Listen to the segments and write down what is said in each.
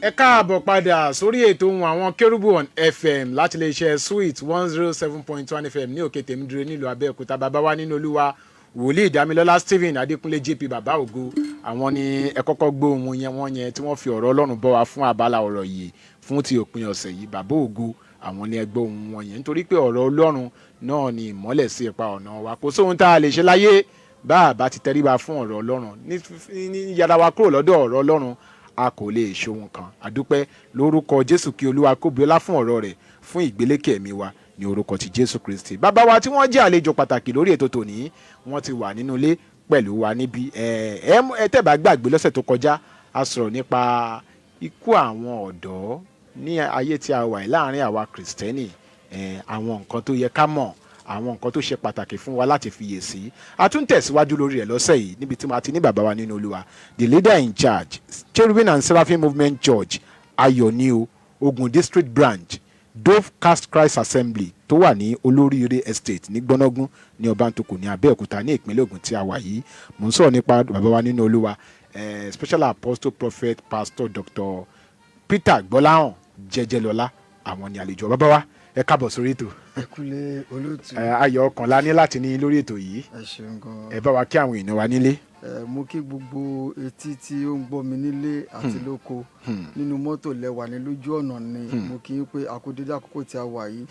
Ẹ káàbọ̀ padà sórí ètò ohùn àwọn Kérúbù on FM láti lè ṣe Sweet 107.1 FM ní òkè tèmídúró nílùú Abẹ́òkúta. Bàbá wa nínú Olúwa wòlíì Dámilọ́lá Stephen Adékúnlé JP bàbá ògo, àwọn ni ẹ kọ́kọ́ gbọ́ ohùn yẹn tí wọ́n fi ọ̀rọ̀ Ọlọ́run bọ́ wa fún abala ọ̀rọ̀ yìí fún ti òpin ọ̀sẹ̀ yìí. Bàbá ògo àwọn ni ẹ gbọ́ ohùn wọn yẹn nítorí pé ọ̀rọ̀ Ọlọ́run náà ni ìmọ́lẹ̀ sí ipa ọ̀nà wa. Kò sóhun tá a lè ṣe láyé bá a bá ti tẹríba fún ọ̀rọ̀ Ọlọ́run ní yàrá wa kúrò lọ́dọ̀ ọ̀rọ̀ Ọlọ́run a kò lè ṣohun kan. Àdúpẹ́ lórúkọ Jésù kí Olúwa kó bí ọlá fún ọ̀rọ̀ rẹ̀ fún ìgbélékè ẹ̀mí wa ní orúkọ ti Jésù Kristi. Bàbá wa tí wọ́n jẹ́ àlejò pàtàkì lórí ètò tòní, wọ́n ti wà nínú ilé pẹ̀lú wa níbí. ẹ tẹ́ bá gbàgbé lọ́sẹ̀ tó kọjá a sọ̀rọ̀ nípa ikú àwọn ọ̀dọ́ ní ayé tí a wà láàrin àwa Kristẹni, àwọn nǹkan tó yẹ ká mọ̀, àwọn nǹkan tó ṣe pàtàkì fún wa láti fiyè sí. A tún tẹ̀síwájú lórí rẹ̀ lọ́sẹ̀ yìí níbi tí a ti ní bàbá wa nínú Olúwa, the leader in charge Cherubim and Seraphim Movement Church Ayọ̀nío Ogun District Branch Dove Cast Christ Assembly tó wà ní Olóríire Estate ní Gbọ́nọ́gún ní Ọbántòkò ní Abẹ́òkúta ní ìpínlẹ̀ Ògùn tí a wà yìí. Mo ń sọ̀rọ̀ nípa bàbá wa nínú Olúwa, Special Apostle Prophet Pastor Dr. Peter Gbọ́láhàn Jẹ́jẹ́lọ́lá, àwọn ni àlejò bàbá wa. Ẹ káàbọ̀ sórí ètò. Ẹ kúlé olóòtú. Ayọ̀ ọkàn la ní láti ní lórí ètò yìí. Ẹ ṣeun gan. Ẹ bá wa kí àwọn èèyàn wa nílé. Mo kí gbogbo etí tí ó ń gbọ́ mi nílé àti lóko, nínú mọ́tò lẹ́wà ní lójú ọ̀nà ni mo kí yín pé a kú dédé àkókò tí a wà yìí.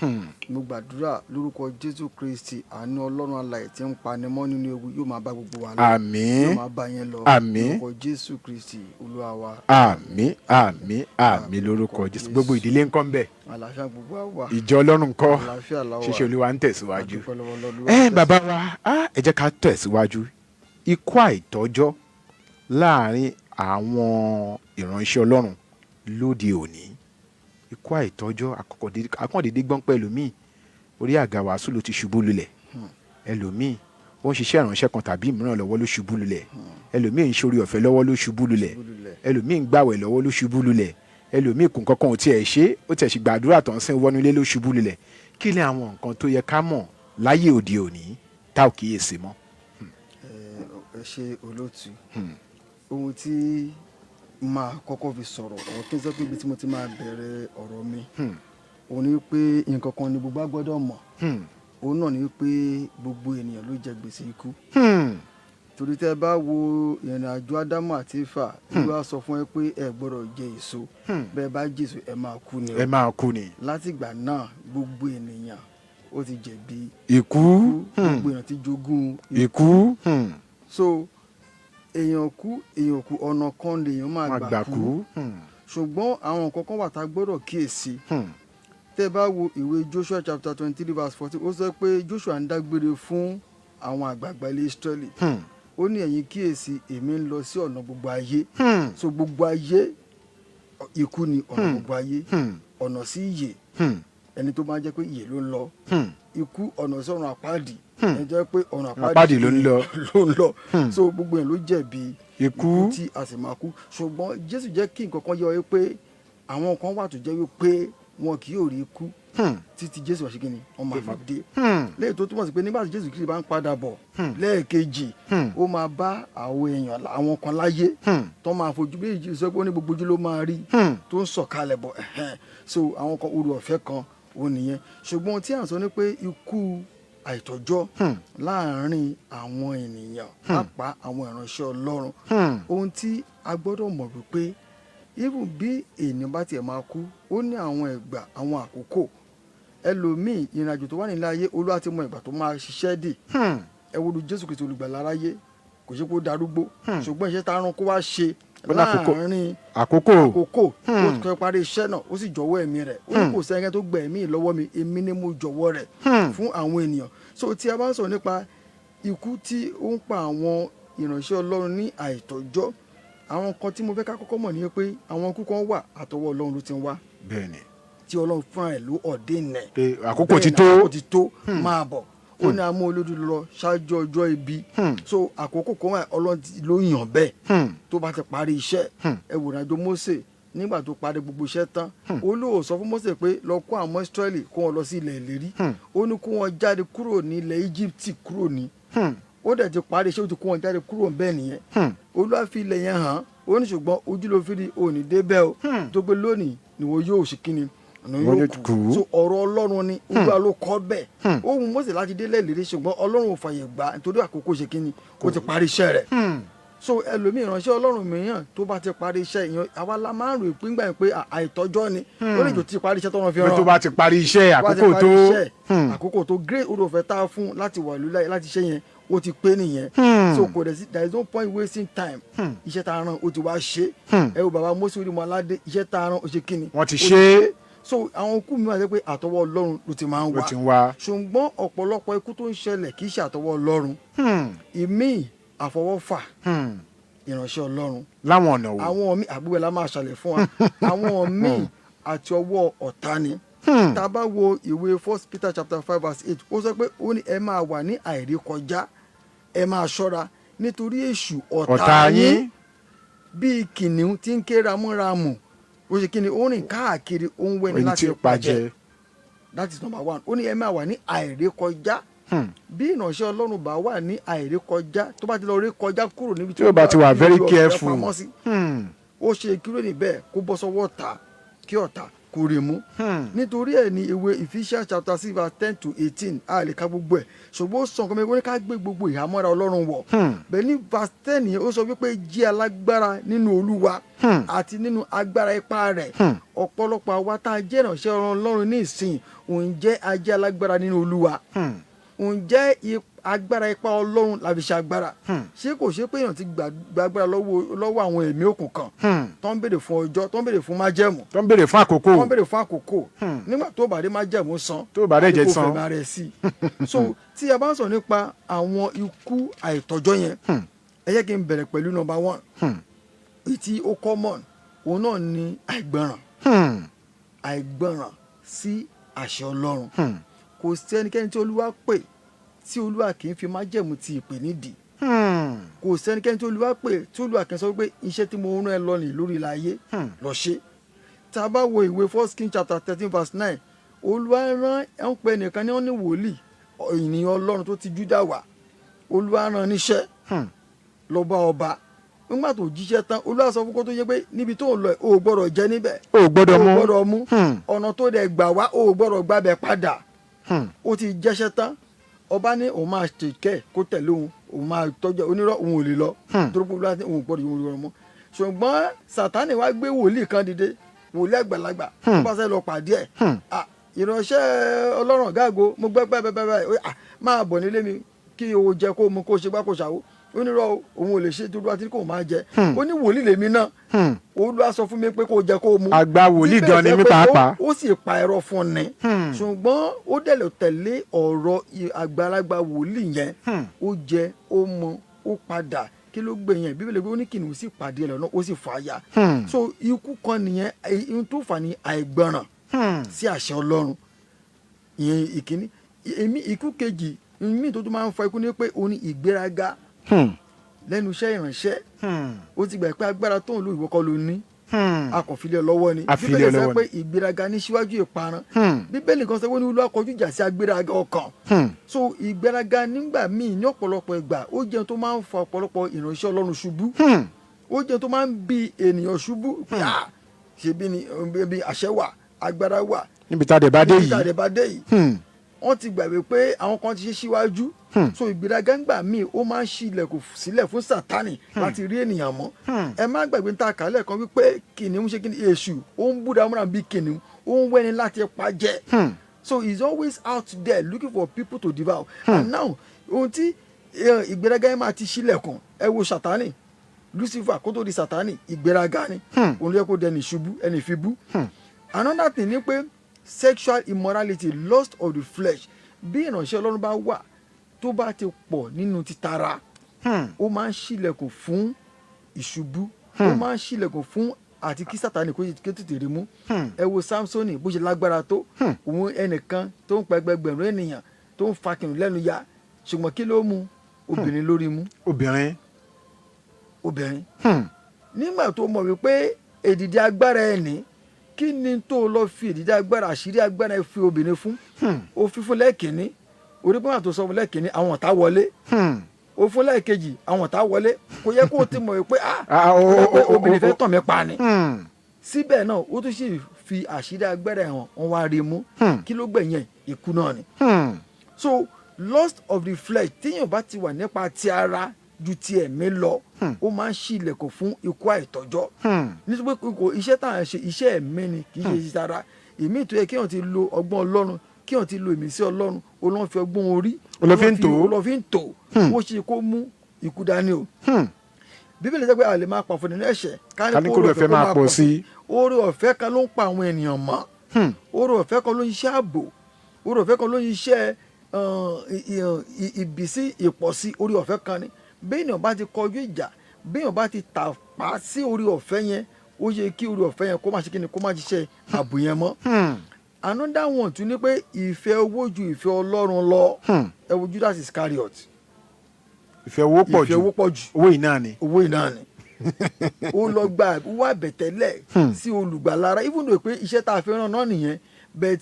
Mo gbàdúrà lórúkọ Jésù Kristi, àánú Ọlọ́run alààyè tí ń panimọ́ nínú ewu yóò máa bá gbogbo wa lọ. Àmín. Yóò máa bá yín lọ. Àmín. Lórúkọ Jésù Kristi Olúwa wa. Àmín, àmín, àmín lórúkọ Jésù. Gbogbo ìdílé ńkọ́ ńbẹ̀. Àlàáfíà gbogbo wa wà. Ìjọ Ọlọ́run ńkọ́. Àlàáfíà la wà. Ṣíṣe Olúwa ń tẹ̀síwájú. Adúpẹ́ lọ́wọ́ Ọlọ́run. Bàbá wa, ẹ jẹ́ ká tẹ̀síwájú. Ikú àìtọ́jọ́ láàrin àwọn ìránṣẹ́ Ọlọ́run lóde òní. Ikú àìtọ́jọ́ akọ́ndédé gbọ́n pẹ́ ẹlòmíì orí àga wàásù ló ti ṣubú lulẹ̀. Ẹlòmíì ó ń ṣiṣẹ́ ìránṣẹ́ kan tàbí mìíràn lọ́wọ́ ló ṣubú lulẹ̀. Ẹlòmíì ń ṣorí ọ̀fẹ́ lọ́wọ́ ló ṣubú lulẹ̀. Ẹlòmíì ń gbàwẹ̀ lọ́wọ́ ló ṣubú lulẹ̀. Ẹlòmíì kùn kankan ò tiẹ̀ ṣe, ó tiẹ̀ sì gbàdúrà tó ń sìn wọnúlé ló ṣubú lulẹ̀. Kí ni àwọn nǹkan tó yẹ ká mọ̀ láyé òde òní tá ò kíyèsí mọ́? Ẹ ṣe olóòtú. Ohun tí máa kọ́kọ́ fi sọ̀rọ̀ ọ̀rọ̀ kí n sọ pé ibi tí mo ti máa bẹ̀rẹ̀ ọ̀rọ̀ mi, òun ni pé nǹkan kan ni gbogbo gbọ́dọ̀ mọ̀. Òun náà ni pé gbogbo ènìyàn ló jẹ gbèsè ikú. Torí tẹ́ bá wo ìrìn àjò Ádámù àti Éfà, Olúwa sọ fún ẹ pé ẹ gbọ́dọ̀ jẹ èso, bẹ́ẹ̀ bá jẹ èso ẹ máa kú ni. Ẹ máa kú ni. Láti ìgbà náà gbogbo ènìyàn ó ti jẹ̀bi ikú. Gbogbo èèyàn ti jogún Ikú. So èèyàn kú ọ̀nà kan lèèyàn máa gbà kú. Ṣùgbọ́n àwọn nǹkan kan wà tá a gbọ́dọ̀ kíyèsí. Tẹ́ bá wo ìwé Joshua chapter 23 verse 14, ó sọ pé Joshua ń dágbére fún àwọn àgbààgbà ilé Ísírẹ́lì. Ó ní ẹ̀yin kíyèsí, èmi ń lọ sí ọ̀nà gbogbo ayé. So gbogbo ayé ikú ni ọ̀nà gbogbo ayé, ọ̀nà sí ìyè. Ẹni tó máa jẹ́ pé ìyè ló ń lọ. Ikú ọ̀nà sí ọ̀nà àpáàdì. Ẹni jẹ́ pé ọ̀nà àpáàdì ló ń lọ. So gbogbo yẹn ló jẹ̀bi Ikú tí a sì máa kú. Ṣùgbọ́n Jésù jẹ́ kí nǹkan kan yé wa pé àwọn kan wà tó jẹ́ wípé wọn kì yóò rí ikú títí Jésù wá ṣe kíni wọ́n máa fi dé. Lẹ́yìn tó túmọ̀ sí pé nígbà tí Jésù Kristi bá ń padà bọ̀ lẹ́ẹ̀kejì, ó máa bá àwọn èèyàn àwọn kan láyé tó máa fojú bí Jésù sọ pé ó ní gbogbo ojú ló máa rí tó ń sọ̀kalẹ̀ bọ̀. So àwọn kan oore ọ̀fẹ́ kan ó nìyẹn. Ṣùgbọ́n tí à ń sọ ni pé ikú àìtọ́jọ́ láàárín àwọn ènìyàn, pàápàá àwọn ìránṣẹ́ Ọlọ́run, ohun tí a gbọ́dọ̀ mọ̀ wípé even bí ènìyàn bá tiẹ̀ máa kú, ó ní àwọn ìgbà, àwọn àkókò. Ẹlòmíì ìrìnàjò tó wà nílé ayé, Olúwa ti mọ ìgbà tó máa ṣiṣẹ́ dè. Ẹ wo Jésù Kristi olùgbàlà aráyé, kò ṣe kó darúgbó, ṣùgbọ́n iṣẹ́ tá a rán kó wá ṣe láàárín àkókò ó kọ́ parí iṣẹ́ náà, ó sì jọ̀wọ́ ẹ̀mí rẹ̀. Ó ní kò sẹ́yìn tó gbà ẹ̀mí lọ́wọ́ mi, èmi ni mo jọ̀wọ́ rẹ̀ fún àwọn ènìyàn. So tí a bá ń sọ nípa ikú tí ó ń pa àwọn ìránṣẹ́ Ọlọ́run ní àìtọ́jọ́, àwọn kan tí mo fẹ́ ká kọ́kọ́ mọ̀ ni pé àwọn ikú kan wà àtọwọ́ Ọlọ́run ló ti ń wá bẹ́ẹ̀ni tí Ọlọ́run fúnra ẹ̀ ló ọ̀dẹ́nẹ̀ pé àkókò ti tó máa bọ̀ ó ní amú olódù lọ ṣáájú ọjọ́ ibi so àkókò kan wà Ọlọ́run ló yàn bẹ́ẹ̀ tó bá ti parí iṣẹ́ ẹ wò ìrìnàjò Mósè nígbà tó parí gbogbo iṣẹ́ tán ó lóò sọ fún Mósè pé lọ kó àwọn Ísírẹ́lì kó wọn lọ sí ilẹ̀ ìlérí ó ní kó wọn jáde kúrò ní ilẹ̀ Íjíbítì kúrò ní ó dẹ̀ ti parí iṣẹ́ ó ti kó wọn jáde kúrò bẹ́ẹ̀ nìyẹn Olúwa fi ilẹ̀ yẹn hàn ó ní ṣùgbọ́n ojú ló fi rí òní débẹ̀ o tó gbé lónìí ni wọ́n yóò ṣe kíni ọ̀nà yóò kú so ọ̀rọ̀ Ọlọ́run ni Olúwa ló kọ́ bẹ́ẹ̀ ó wù Mósè láti dé lẹ́ẹ̀lérí ṣùgbọ́n Ọlọ́run ò fàyè gbà nítorí àkókò ṣe kíni ó ti parí iṣẹ́ rẹ̀ so ẹlòmíì ìránṣẹ́ Ọlọ́run mìíràn tó bá ti parí iṣẹ́ ìyẹn àwa la máa ń rò pé ńgbà yẹn pé àìtọ́jọ́ ni ó lè jò ti parí iṣẹ́ tọ́nà fi ràn tó bá ti parí iṣẹ́ àkókò tó great orí ọ̀fẹ́ tá a fún láti wà lóláyé láti ṣe yẹn ó ti pé nìyẹn so kò dẹ̀ sí there is no point wasting time iṣẹ́ tá a rán ó ti wá ṣe ẹ wo bàbá Mósè orí Mọ́ládé iṣẹ́ tá a rán ó ṣe kíni wọ́n ti ṣe so àwọn ikú mi wà jẹ́ pé àtọwọ́ Ọlọ́run ló ti máa ń wá ṣùgbọ́n ọ̀pọ̀lọpọ̀ ikú tó ń ṣẹlẹ̀ kì í ṣe àtọwọ́ Ọlọ́run ìmíì àfọwọ́fà ìránṣẹ́ Ọlọ́run láwọn ọ̀nà wo àwọn míì àgbègbè la máa ṣàlẹ̀ fún wa àwọn míì àti ọwọ́ ọ̀tá ni tá a bá wo ìwé 1 Peter chapter 5 verse 8 ó sọ pé ó ní ẹ máa wà ní àìrékọjá ẹ máa ṣọ́ra nítorí èṣù ọ̀tá yín bíi kìnìún tí ń ké ramúramù ó ṣe kí ni ó rìn káàkiri ó ń wẹ́ni láti pàjẹ́ that is number 1 ó ní ẹ máa wà ní àìrékọjá bí ìránṣẹ́ Ọlọ́run bá wà ní àìrékọjá tó bá ti lọ rékọjá kúrò níbi tí ó bá ti wà very careful ó ṣe kúrò níbẹ̀ kó bọ́ sọ́wọ́ ọ̀tá kí ọ̀tá kò rè mú nítorí ẹ̀ ní ìwé Ephesians chapter 6 verse 10 to 18 a lè ka gbogbo ẹ̀ ṣùgbọ́n ó sọ nǹkan mẹ́rin ká gbé gbogbo ìhámọ́ra Ọlọ́run wọ̀ bẹ́ẹ̀ ní verse 10 yẹn ó sọ wípé jẹ́ alágbára nínú Olúwa àti nínú agbára ipá rẹ̀ ọ̀pọ̀lọpọ̀ àwa tá a jẹ́ ìránṣẹ́ Ọlọ́run ní ìsìn òun jẹ́ ajẹ́ alágbára nínú Olúwa òun jẹ́ agbára ipá Ọlọ́run la fi ṣe agbára ṣé kò ṣe pé èèyàn ti gba agbára lọ́wọ́ àwọn ẹ̀mí òkùnkàn tó ń béèrè fún ọjọ́ tó ń béèrè fún májẹ̀mú tó ń béèrè fún àkókò nígbà tó bá dé májẹ̀mú san tó bá dé jẹ san kó fẹ́ rẹ̀ sí so tí a bá ń sọ nípa àwọn ikú àìtọ́jọ́ yẹn ẹ jẹ́ kí n bẹ̀rẹ̀ pẹ̀lú number 1 tí ó common òun náà ni àìgbọràn sí àṣẹ Ọlọ́run kò sí ẹnikẹ́ni tí Olúwa pè tí Olúwa kì í fi májẹ̀mú ti ìpè nídìí kò sí ẹnikẹ́ni tí Olúwa pè tí Olúwa kì í sọ pé iṣẹ́ tí mo rán ẹ lọ nì lórí ilẹ̀ ayé lọ ṣe tá a bá wo ìwé 1 Kings chapter 13 verse 9 Olúwa rán ẹ̀ ń pè nìkan ní wọ́n ní wòlíì ènìyàn Ọlọ́run tó ti Júdà wá Olúwa rán níṣẹ́ lọ bá ọba nígbà tó jíṣẹ́ tán Olúwa sọ fún kó tó yẹ pé níbi tó ń lọ ò gbọ́dọ̀ jẹ níbẹ̀ ò gbọ́dọ̀ mú ọ̀nà tó dẹ̀ gbà wá ò gbọ́dọ̀ gbàbẹ̀ padà ó ti jẹ́ṣẹ́ tán ọba ní òun máa ṣèkẹ́ kó tẹ̀lé òun máa tọ́jú onírọ̀ òun ò lè lọ torí pé Olúwa ní òun gbọ́dọ̀ yóò rọrùn mọ́ ṣùgbọ́n Sátánì wá gbé wòlíì kan dìde wòlíì àgbàlagbà tó bá fẹ́ lọ pàdé ẹ̀ ìránṣẹ́ Ọlọ́run gáàgó mo gbẹ́ bẹ́ẹ̀ máa bọ̀ nílé mi kí o jẹ kó mu kó ṣe gbá kó ṣàwó onírọ̀ òun ò lè ṣe tó dúró kó máa jẹ ó ní wòlíì lèmi náà Olúwa sọ fún mi pé kó jẹ kó mu àgbà wòlíì gan ni mí pàápàá ó sì pa ẹ̀rọ fún ni ṣùgbọ́n ó dẹ̀ tẹ̀lé ọ̀rọ̀ àgbàlagbà wòlíì yẹn ó jẹ ó mu ó padà kí ló gbé yẹn Bíbélì pé ó ní kìnìún sì pàdé ẹ̀ lọ́nà ó sì fà á ya so ikú kan nìyẹn ihun tó fà ní àìgbọràn sí àṣẹ Ọlọ́run ìyẹn ìkíní ikú kejì míì tó tún máa ń fa ikú ní pé ó ní ìgbéraga lẹ́nu iṣẹ́ ìránṣẹ́ ó ti gbà pé agbára tó ń lo ìwọ kọ́ ló ní akọ̀filẹ̀ lọ́wọ́ ni Bíbélì sọ pé ìgbéraga ní síwájú ìparun Bíbélì kan sọ pé ní Olúwa kọjú ìjà sí agbéraga ọkàn so ìgbéraga nígbà míì ní ọ̀pọ̀lọpọ̀ ìgbà ó jẹun tó máa ń fa ọ̀pọ̀lọpọ̀ ìránṣẹ́ Ọlọ́run ṣubú ó jẹun tó máa ń bi ènìyàn ṣubú ṣe bí àṣẹ wà agbára wà níbi tá a dẹ̀ bá dé yìí wọ́n ti gbàgbé pé àwọn kan ti ṣe síwájú so ìgbéraga ńgbà míì ó máa ń ṣí ilẹ̀kùn sílẹ̀ fún Sátánì láti rí ènìyàn mọ́ ẹ má gbàgbé níta kálẹ̀ kan wípé kìnìún ṣe kí ni èṣù ó ń búra múra bí kìnìún ó ń wẹ́ni láti pa jẹ so he's always out there looking for people to devour and now ohun tí ìgbéraga yẹn máa ti ṣílẹ̀kùn ẹ wo Sátánì Lucifer kó tó di Sátánì ìgbéraga ni òun ló yẹ kó dẹni ìṣubú ẹni ìfibú another thing ni pé sexual immorality lust of the flesh bí ìránṣẹ́ Ọlọ́run bá wà tó bá ti pọ̀ nínú títara ó máa ń ṣílẹ̀kùn fún ìṣubú ó máa ń ṣílẹ̀kùn fún àti kí Sátánì kó tètè rí mú. Ẹ wo Sámsónì bó ṣe lágbára tó, òun ẹnìkan tó ń pa ẹgbẹgbẹ̀rún ènìyàn tó ń fa kìnnìún lẹ́nu ya, ṣùgbọ́n kí ló mú? Obìnrin lórí mú. obìnrin. Nígbà tó mọ̀ wípé èdìdì agbára ẹ̀ ní, kí ni tó lọ fi èdìdì agbára, àṣírí agbára ẹ̀ fi obìnrin fún? Ó fi fún lẹ́ẹ̀kínní, orí pọ́nà tó sọ fún lẹ́ẹ̀kínní, àwọn ọ̀tá wọlé. Ó fún lẹ́ẹ̀kejì, àwọn ọ̀tá wọlé. Kò yẹ kó o ti mọ̀ wípé obìnrin fẹ́ tàn mí pa ni. Síbẹ̀ náà ó tún sì fi àṣírí agbára ẹ̀ hàn, wọ́n wá rí mú. Kí ló gbẹ̀yìn ẹ̀? Ikú náà ni. So lust of the flesh téèyàn bá ti wà nípa ti ara ju ti ẹ̀mí lọ, ó máa ń ṣí ilẹ̀kùn fún ikú àìtọ́jọ́. Nítorí pé iṣẹ́ tá à ń ṣe iṣẹ́ ẹ̀mí ni, kì í ṣe iṣẹ́ ara. Èmi tó yẹ kéèyàn ti lo ọgbọ́n Ọlọ́run, kéèyàn ti lo ìmísí Ọlọ́run, Ọlọ́run fi ọgbọ́n orí, Ọlọ́run fi ń tò, ó ṣe kó mú ikú dání o. Bíbélì sọ pé a lè máa pa fún nínú ẹ̀ṣẹ̀ ká ní kó oore ọ̀fẹ́ máa pọ̀ sí. Oore ọ̀fẹ́ kan ló ń pa àwọn ènìyàn mọ́. Oore ọ̀fẹ́ kan ló ń ṣiṣẹ́ ààbò. Oore ọ̀fẹ́ kan ló ń ṣiṣẹ́ ìbísí ìpọ̀sí. Oore ọ̀fẹ́ kan ni. Béèyàn bá ti kọjú ìjà, béèyàn bá ti tàpá sí oore ọ̀fẹ́ yẹn, ó yẹ kí oore ọ̀fẹ́ yẹn kó má ṣe kí ni, kó má ṣiṣẹ́ ààbò yẹn mọ́. Another one tún ní pé ìfẹ́ owó ju ìfẹ́ Ọlọ́run lọ. Ẹ wo Judas Iscariot. ìfẹ́ owó pọ̀ jù. owó ìnáà ni. Ó lọ gba owó àbẹ̀tẹ́lẹ̀ sí olùgbàlára, even though pé iṣẹ́ tá a fẹ́ ràn náà nìyẹn, but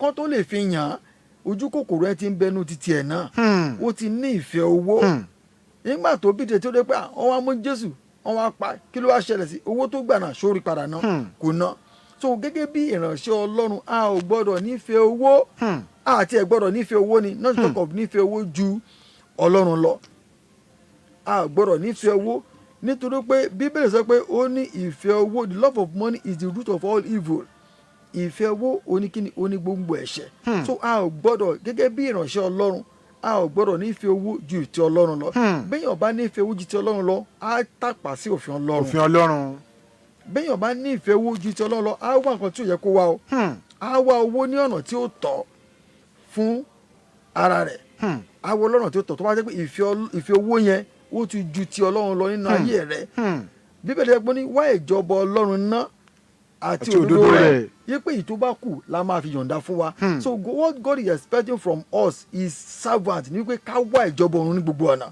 kán tó lè fi yàn án, ojú kòkòrò ẹ ti ń bẹnu títí ẹ̀ náà. Ó ti ní ìfẹ́ owó. Nígbà tó bí tètè tó dé pé wọ́n wá mú Jésù, wọ́n wá pa, kí ló wá ṣẹlẹ̀ sí? Owó tó gbà náà sórí padà náà kò ná. So gẹ́gẹ́ bí ìránṣẹ́ Ọlọ́run, a ò gbọ́dọ̀ nífẹ̀ẹ́ owó. Àti ẹ̀ gbọ́dọ̀ nífẹ̀ẹ́ owó ni, not talk of nífẹ̀ẹ́ owó ju Ọlọ́run lọ. A ò gbọ́dọ̀ nífẹ̀ẹ́ owó, nítorí pé Bíbélì sọ pé ó ní ìfẹ́ owó, the love of money is the root of all evil. Ìfẹ́ owó oníkíni oní gbogbo ẹ̀ṣẹ̀. So a ò gbọ́dọ̀ gẹ́gẹ́ bí ìránṣẹ́ Ọlọ́run, a ò gbọ́dọ̀ nífẹ̀ẹ́ owó ju ti Ọlọ́run lọ. Béèyàn bá nífẹ̀ẹ́ owó ju ti Ọlọ́run lọ, á tàpá sí òfin Ọlọ́run. Béèyàn bá nífẹ̀ẹ́ owó ju ti Ọlọ́run lọ, á wá nǹkan tí ò yẹ kó wá o. Á wá owó ní ọ̀nà tí ó tọ́ fún ara rẹ̀. Á wá lọ́nà tí ó tọ́ tó bá jẹ́ pé ìfẹ́ owó yẹn ó ti ju ti Ọlọ́run lọ nínú ayé rẹ̀. Bíbélì sọ pé ní wá ìjọba Ọlọ́run ná àti òdodo rẹ̀, yí pé ìtó bá kù la máa fi yọ̀ǹda fún wa. So what God is expecting from us is servant, ní pé ká wá ìjọba ọ̀run ní gbogbo ọ̀nà.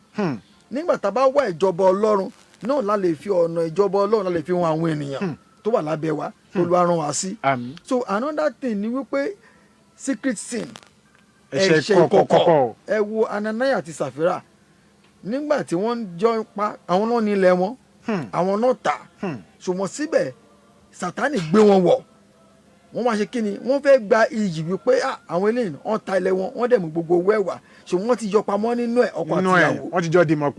Nígbà tá a bá wá ìjọba Ọlọ́run náà, la lè fi ọ̀nà ìjọba Ọlọ́run la lè fi hàn àwọn ènìyàn tó wà lábẹ́ wa, tó lọ rán wa sí. So another thing ni wípé secret sin, ẹ̀ṣẹ̀ ìkọ̀kọ̀. Ẹ wo Ananias àti Sàfírà, nígbà tí wọ́n jọ pa, àwọn náà ní ilẹ̀ wọn, àwọn náà tà, ṣùgbọ́n síbẹ̀ Sátánì gbé wọn wọ̀. Wọ́n máa ṣe kí ni? Wọ́n fẹ́ gba iyì wípé àwọn eléyìí wọ́n ta ilẹ̀ wọn, wọ́n dẹ̀ mú gbogbo owó ẹ̀wà, ṣùgbọ́n wọ́n ti yọ pamọ́ nínú ẹ̀, ọkọ àti ìyàwó.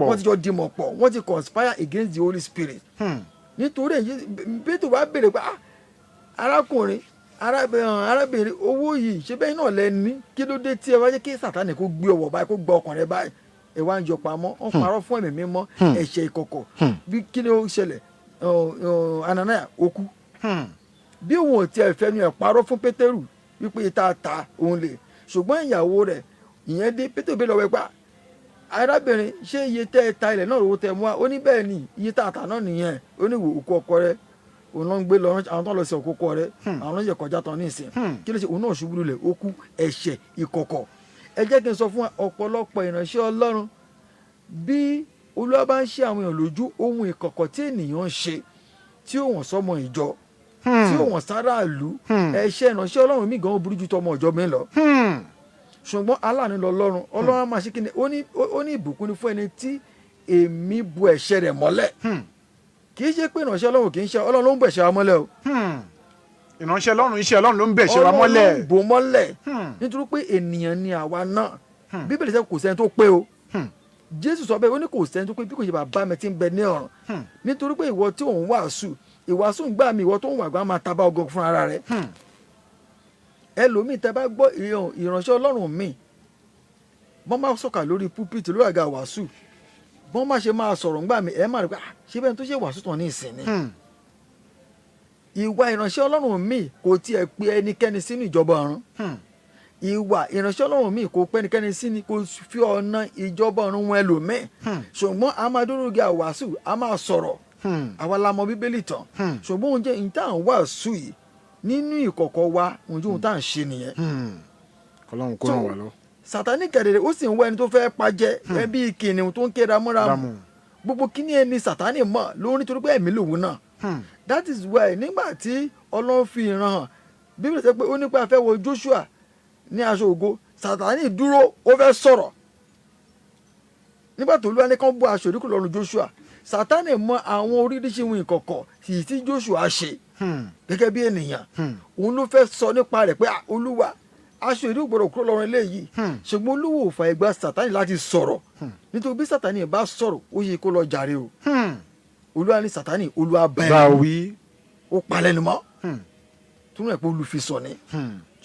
Wọ́n ti jọ dìmọ̀ pọ̀. Wọ́n ti conspire against the Holy Spirit. Nítorí èyí, Pétérù wá béèrè pé arákùnrin, arábìnrin, owó yìí ṣé bẹ́ẹ̀ náà lẹ ní? Kí ló dé tí ẹ wá jẹ́ kí Sátánì kó gbé ọwọ́ báyìí, kó gba ọkàn rẹ báyìí? Ẹ wá ń yọ pamọ́, wọ́n parọ́ fún ẹ̀mí mímọ́, ẹ̀ṣẹ̀ ìkọ̀kọ̀. Bí kí ni ó ṣẹlẹ̀? Ananias ó kú. Bí òun ò tiẹ̀ fẹ́ ni ẹ̀ parọ́ fún Pétérù wípé ìta ta òun lè, ṣùgbọ́n ìyàwó rẹ̀ ìyẹn dé, Pétérù bẹ́ẹ̀ lọ́wọ́ ẹ pa arábìnrin, ṣé iye tẹ́ ẹ ta ilẹ̀ náà lówó tẹ́ ẹ mú wa? Ó ní bẹ́ẹ̀ ni, iye tá a tà náà nìyẹn. Ó ní wò òkú ọkọ rẹ̀, òun ló ń gbé lọ, àwọn tó lọ sí òkú ọkọ rẹ̀, àwọn ló ń yẹ kọjá tán ní ìsìn. Kí ló ṣe? Òun náà ṣubú lulẹ̀, ó kú. Ẹ̀ṣẹ̀ ìkọ̀kọ̀. Ẹ jẹ́ kí n sọ fún wa, ọ̀pọ̀lọpọ̀ ìránṣẹ́ Ọlọ́run, bí Olúwa bá ń ṣe àwọn èèyàn lójú, ohun ìkọ̀kọ̀ tí ènìyàn ń ṣe tí ó wọ̀n sọ́mọ ìjọ, tí ó wọ̀n sára ìlú, ẹ̀ṣẹ̀ ìránṣẹ́ Ọlọ́run mi gan burú ju tọmọ ìjọ mi lọ. Ṣùgbọ́n aláàánú lọ́lọ́run, Ọlọ́run á máa ṣe kí ni? Ó ní ìbùkún ni fún ẹni tí èmi bu ẹ̀ṣẹ̀ rẹ̀ mọ́lẹ̀. Kì í ṣe pé ìránṣẹ́ Ọlọ́run kì í ṣe, Ọlọ́run ló ń bẹ̀ ẹ̀ṣẹ̀ wa mọ́lẹ̀ o. Ìránṣẹ́ Ọlọ́run, iṣẹ́ Ọlọ́run ló ń bẹ̀ ẹ̀ṣẹ̀ wa mọ́lẹ̀. Ọlọ́run bò mọ́lẹ̀, nítorí pé ènìyàn ni àwa náà. Bíbélì sẹ́ kò sẹ́ni tó pé o. Jésù sọ bẹ́ẹ̀, ó ní kò sẹ́ni tó pé bí kò ṣe bàbá mi tí ń bẹ ní ọ̀run. Nítorí pé ìwọ tí òun wàásù, ìwàásù ń gbà mí, ìwọ tó ń wà gbà máa tabá ọgọ fún ara rẹ̀. Ẹlòmíì tẹ́ bá gbọ́ ìránṣẹ́ Ọlọ́run mi, bọ́n máa sọ̀kà lórí púpìtì lórí àga wàásù, bọ́n máa ṣe máa sọ̀rọ̀ ńgbà mí, ẹ máa rí pé ṣé bẹ́ẹ̀ tó ṣe wàásù tán ní ìsìn ni. Ìwà ìránṣẹ́ Ọlọ́run mi kò tiẹ̀ pe ẹnikẹ́ni sínú ìjọba ọ̀run. Ìwà ìránṣẹ́ Ọlọ́run mi kò pe ẹnikẹ́ni sínú, kò fi ọ̀nà ìjọba ọ̀run wọn ẹlòmíì. Ṣùgbọ́n a máa dúró gé àwàásù, a máa sọ̀rọ̀ àwa la mọ bíbélì tán ṣùgbọ́n oúnjẹ ìta à ń wàásù yìí nínú ìkọ̀kọ̀ wa oúnjẹ ohun tá à ń ṣe nìyẹn. Ọlọ́run kó ràn wá lọ. Sátánì kẹ̀dẹ̀rẹ̀ ó sì ń wá ẹni tó fẹ́ pajẹ ẹbí kìnìún tó ń ké ramúramù gbogbo kíní ẹni Sátánì mọ̀ lórí nítorí pé ẹ̀mí lòun náà. That is why nígbà tí Ọlọ́run fi ìran hàn bíbélì sọ pé ó nípa fẹ́ wo Joshua ní aṣọ ògo Sátánì dúró ó fẹ́ sọ̀rọ̀ nígbà tó Olúwa ní kán bọ́ aṣọ ìdíkùn lọ́rùn Joshua Sátánì mọ àwọn oríṣiríṣi ohun ìkọ̀kọ̀ sì tí Joshua ṣe gẹ́gẹ́ bí ènìyàn òun ló fẹ́ sọ nípa rẹ̀ pé Olúwa aṣọ ìdíkùn gbọdọ̀ kúrò lọ́rùn eléyìí ṣùgbọ́n Olúwa ò fààyè gba Sátánì láti sọ̀rọ̀ nítorí bí Sátánì bá sọ̀rọ̀ ó yẹ kó lọ jàre o Olúwa ní Sátánì Olúwa bá wí ó palẹ̀ ni mọ́ túnú ẹ̀ pé olùfisọ̀ ni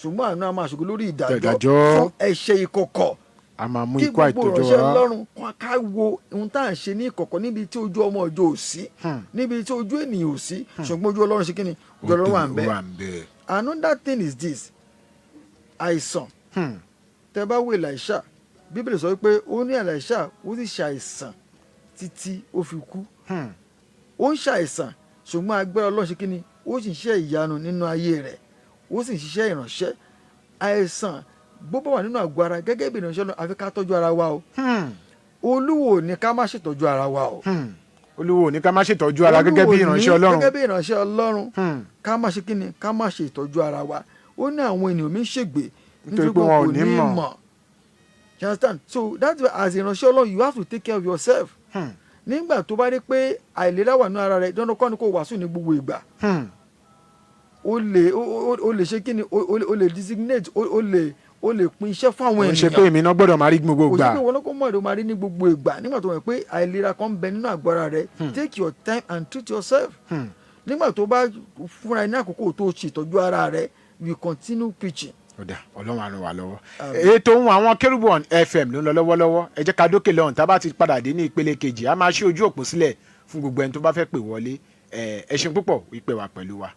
ṣùgbọ́n àánú a máa ṣògo lórí ìdájọ́ fún ẹ̀ṣẹ̀ ìkọ̀kọ̀ a máa mú kí ikú àìtọ́jọ́ gbogbo ìránṣẹ́ Ọlọ́run kan ká wo ohun tá à ń ṣe ní ìkọ̀kọ̀ níbi tí ojú ọmọ ọjọ́ ò sí níbi tí ojú ènìyàn ò sí ṣùgbọ́n ojú Ọlọ́run ṣe kí ni ojú Ọlọ́run wà ń bẹ. Another thing is this àìsàn tẹ́ bá wo Èlíṣà Bíbélì sọ pé ó ní Èlíṣà ó sì ṣàìsàn títí ó fi kú ó ń ṣàìsàn ṣùgbọ́n agbára Ọlọ́run ṣe kí ni ó sì ń ṣiṣẹ́ ìyanu nínú ayé rẹ̀ ó sì ń ṣiṣẹ́ ìránṣẹ́ àìsàn gbogbo wà nínú àgọ́ ara gẹ́gẹ́ bí ìránṣẹ́ Ọlọ́run àfi ká tọ́jú ara wa o Olúwo ní ká má ṣètọ́jú ara wa o Olúwo ní ká má ṣètọ́jú ara gẹ́gẹ́ bí ìránṣẹ́ Ọlọ́run gẹ́gẹ́ bí ìránṣẹ́ Ọlọ́run ká má ṣe kí ni ká má ṣe ìtọ́jú ara wa ó ní àwọn ènìyàn mi ń ṣègbè nítorí pé wọn ò ní mọ̀. You understand? So that's why as ìránṣẹ́ Ọlọ́run you have to take care of yourself nígbà tó bá rí pé àìlera wà ní ara rẹ̀ dandan kọ́ ni kó wàásù ní gbogbo ìgbà o lè ṣe kí ni o lè designate o lè pín iṣẹ́ fún àwọn ènìyàn. ó ṣe pé èmi náà gbọ́dọ̀ máa rí gbogbo ìgbà. òṣèlú wọn ló kọ́ mọ̀ ẹ́ ló máa rí ní gbogbo ìgbà nígbà tó wọ̀ pé àìlera kan ń bẹ nínú àgọ́ ara rẹ̀ take your time and treat yourself. nígbà tó bá fúnra ẹ ní àkókò tó ṣètọ́jú ara rẹ̀ we continue preaching. ọ̀dà Ọlọ́run á ràn wá lọ́wọ́. ètò ohun àwọn Kérúbù FM ló ń lọ lọ́wọ́lọ́wọ́ ẹ jẹ́ ká dókè lọ́hùn tá a bá ti padà dé ní ìpele kejì a máa ṣí ojú òpó sílẹ̀ fún gbogbo ẹni tó bá fẹ́ pè wọlé ẹ ṣeun púpọ̀ ìpè wà pẹ̀lú wa.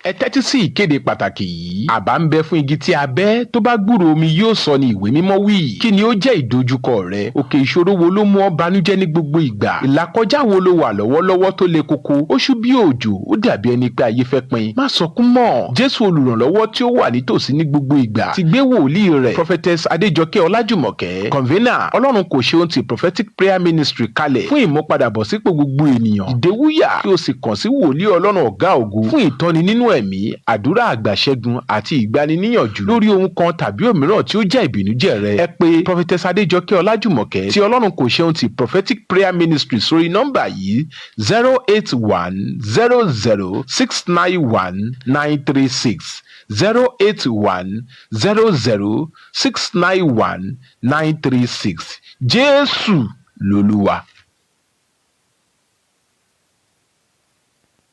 ẹ tẹ́tí sí ìkéde pàtàkì yìí àbá ń bẹ fún igi tí a bẹ́ tó bá gbúròó omi yóò sọ ní ìwé mímọ́ wí kí ni ó jẹ́ ìdojúkọ rẹ òkè ìṣòro wo ló mú ọ banújẹ́ ní gbogbo ìgbà ìlàkọjá wo ló wà lọ́wọ́lọ́wọ́ tó le koko ó ṣú bí òjò ó dàbí ẹni pé ayé fẹ́ pin má sọkún mọ́ Jésù olùrànlọ́wọ́ tí ó wà nítòsí ní gbogbo ìgbà ti gbé wòlíì rẹ̀ prophetess Adéjọkẹ́ Ọlájùmọ̀kẹ́ convener Ọlọ́run kò ṣe ohun ti prophetic prayer ministry kalẹ̀ fún ìmúpadàbọ̀sípò gbogbo ènìyàn ìdèwúyà kí o sì kàn sí wòlíì Ọlọ́run ọ̀gá ògo fún ìtọ́ni nínú ẹ̀mí àdúrà àgbàṣẹ́gun àti ìgbaniníyànjú lórí ohun kan tàbí òmíràn tí ó jẹ́ ìbìnújẹ́ rẹ ẹ pè prophetess Adéjọkẹ́ Ọlájùmọ̀kẹ́ tí Ọlọ́run kò ṣe ohun ti prophetic prayer ministry sórí nọ́mbà yìí 08100691936 08100691936 Jésù lolúwa.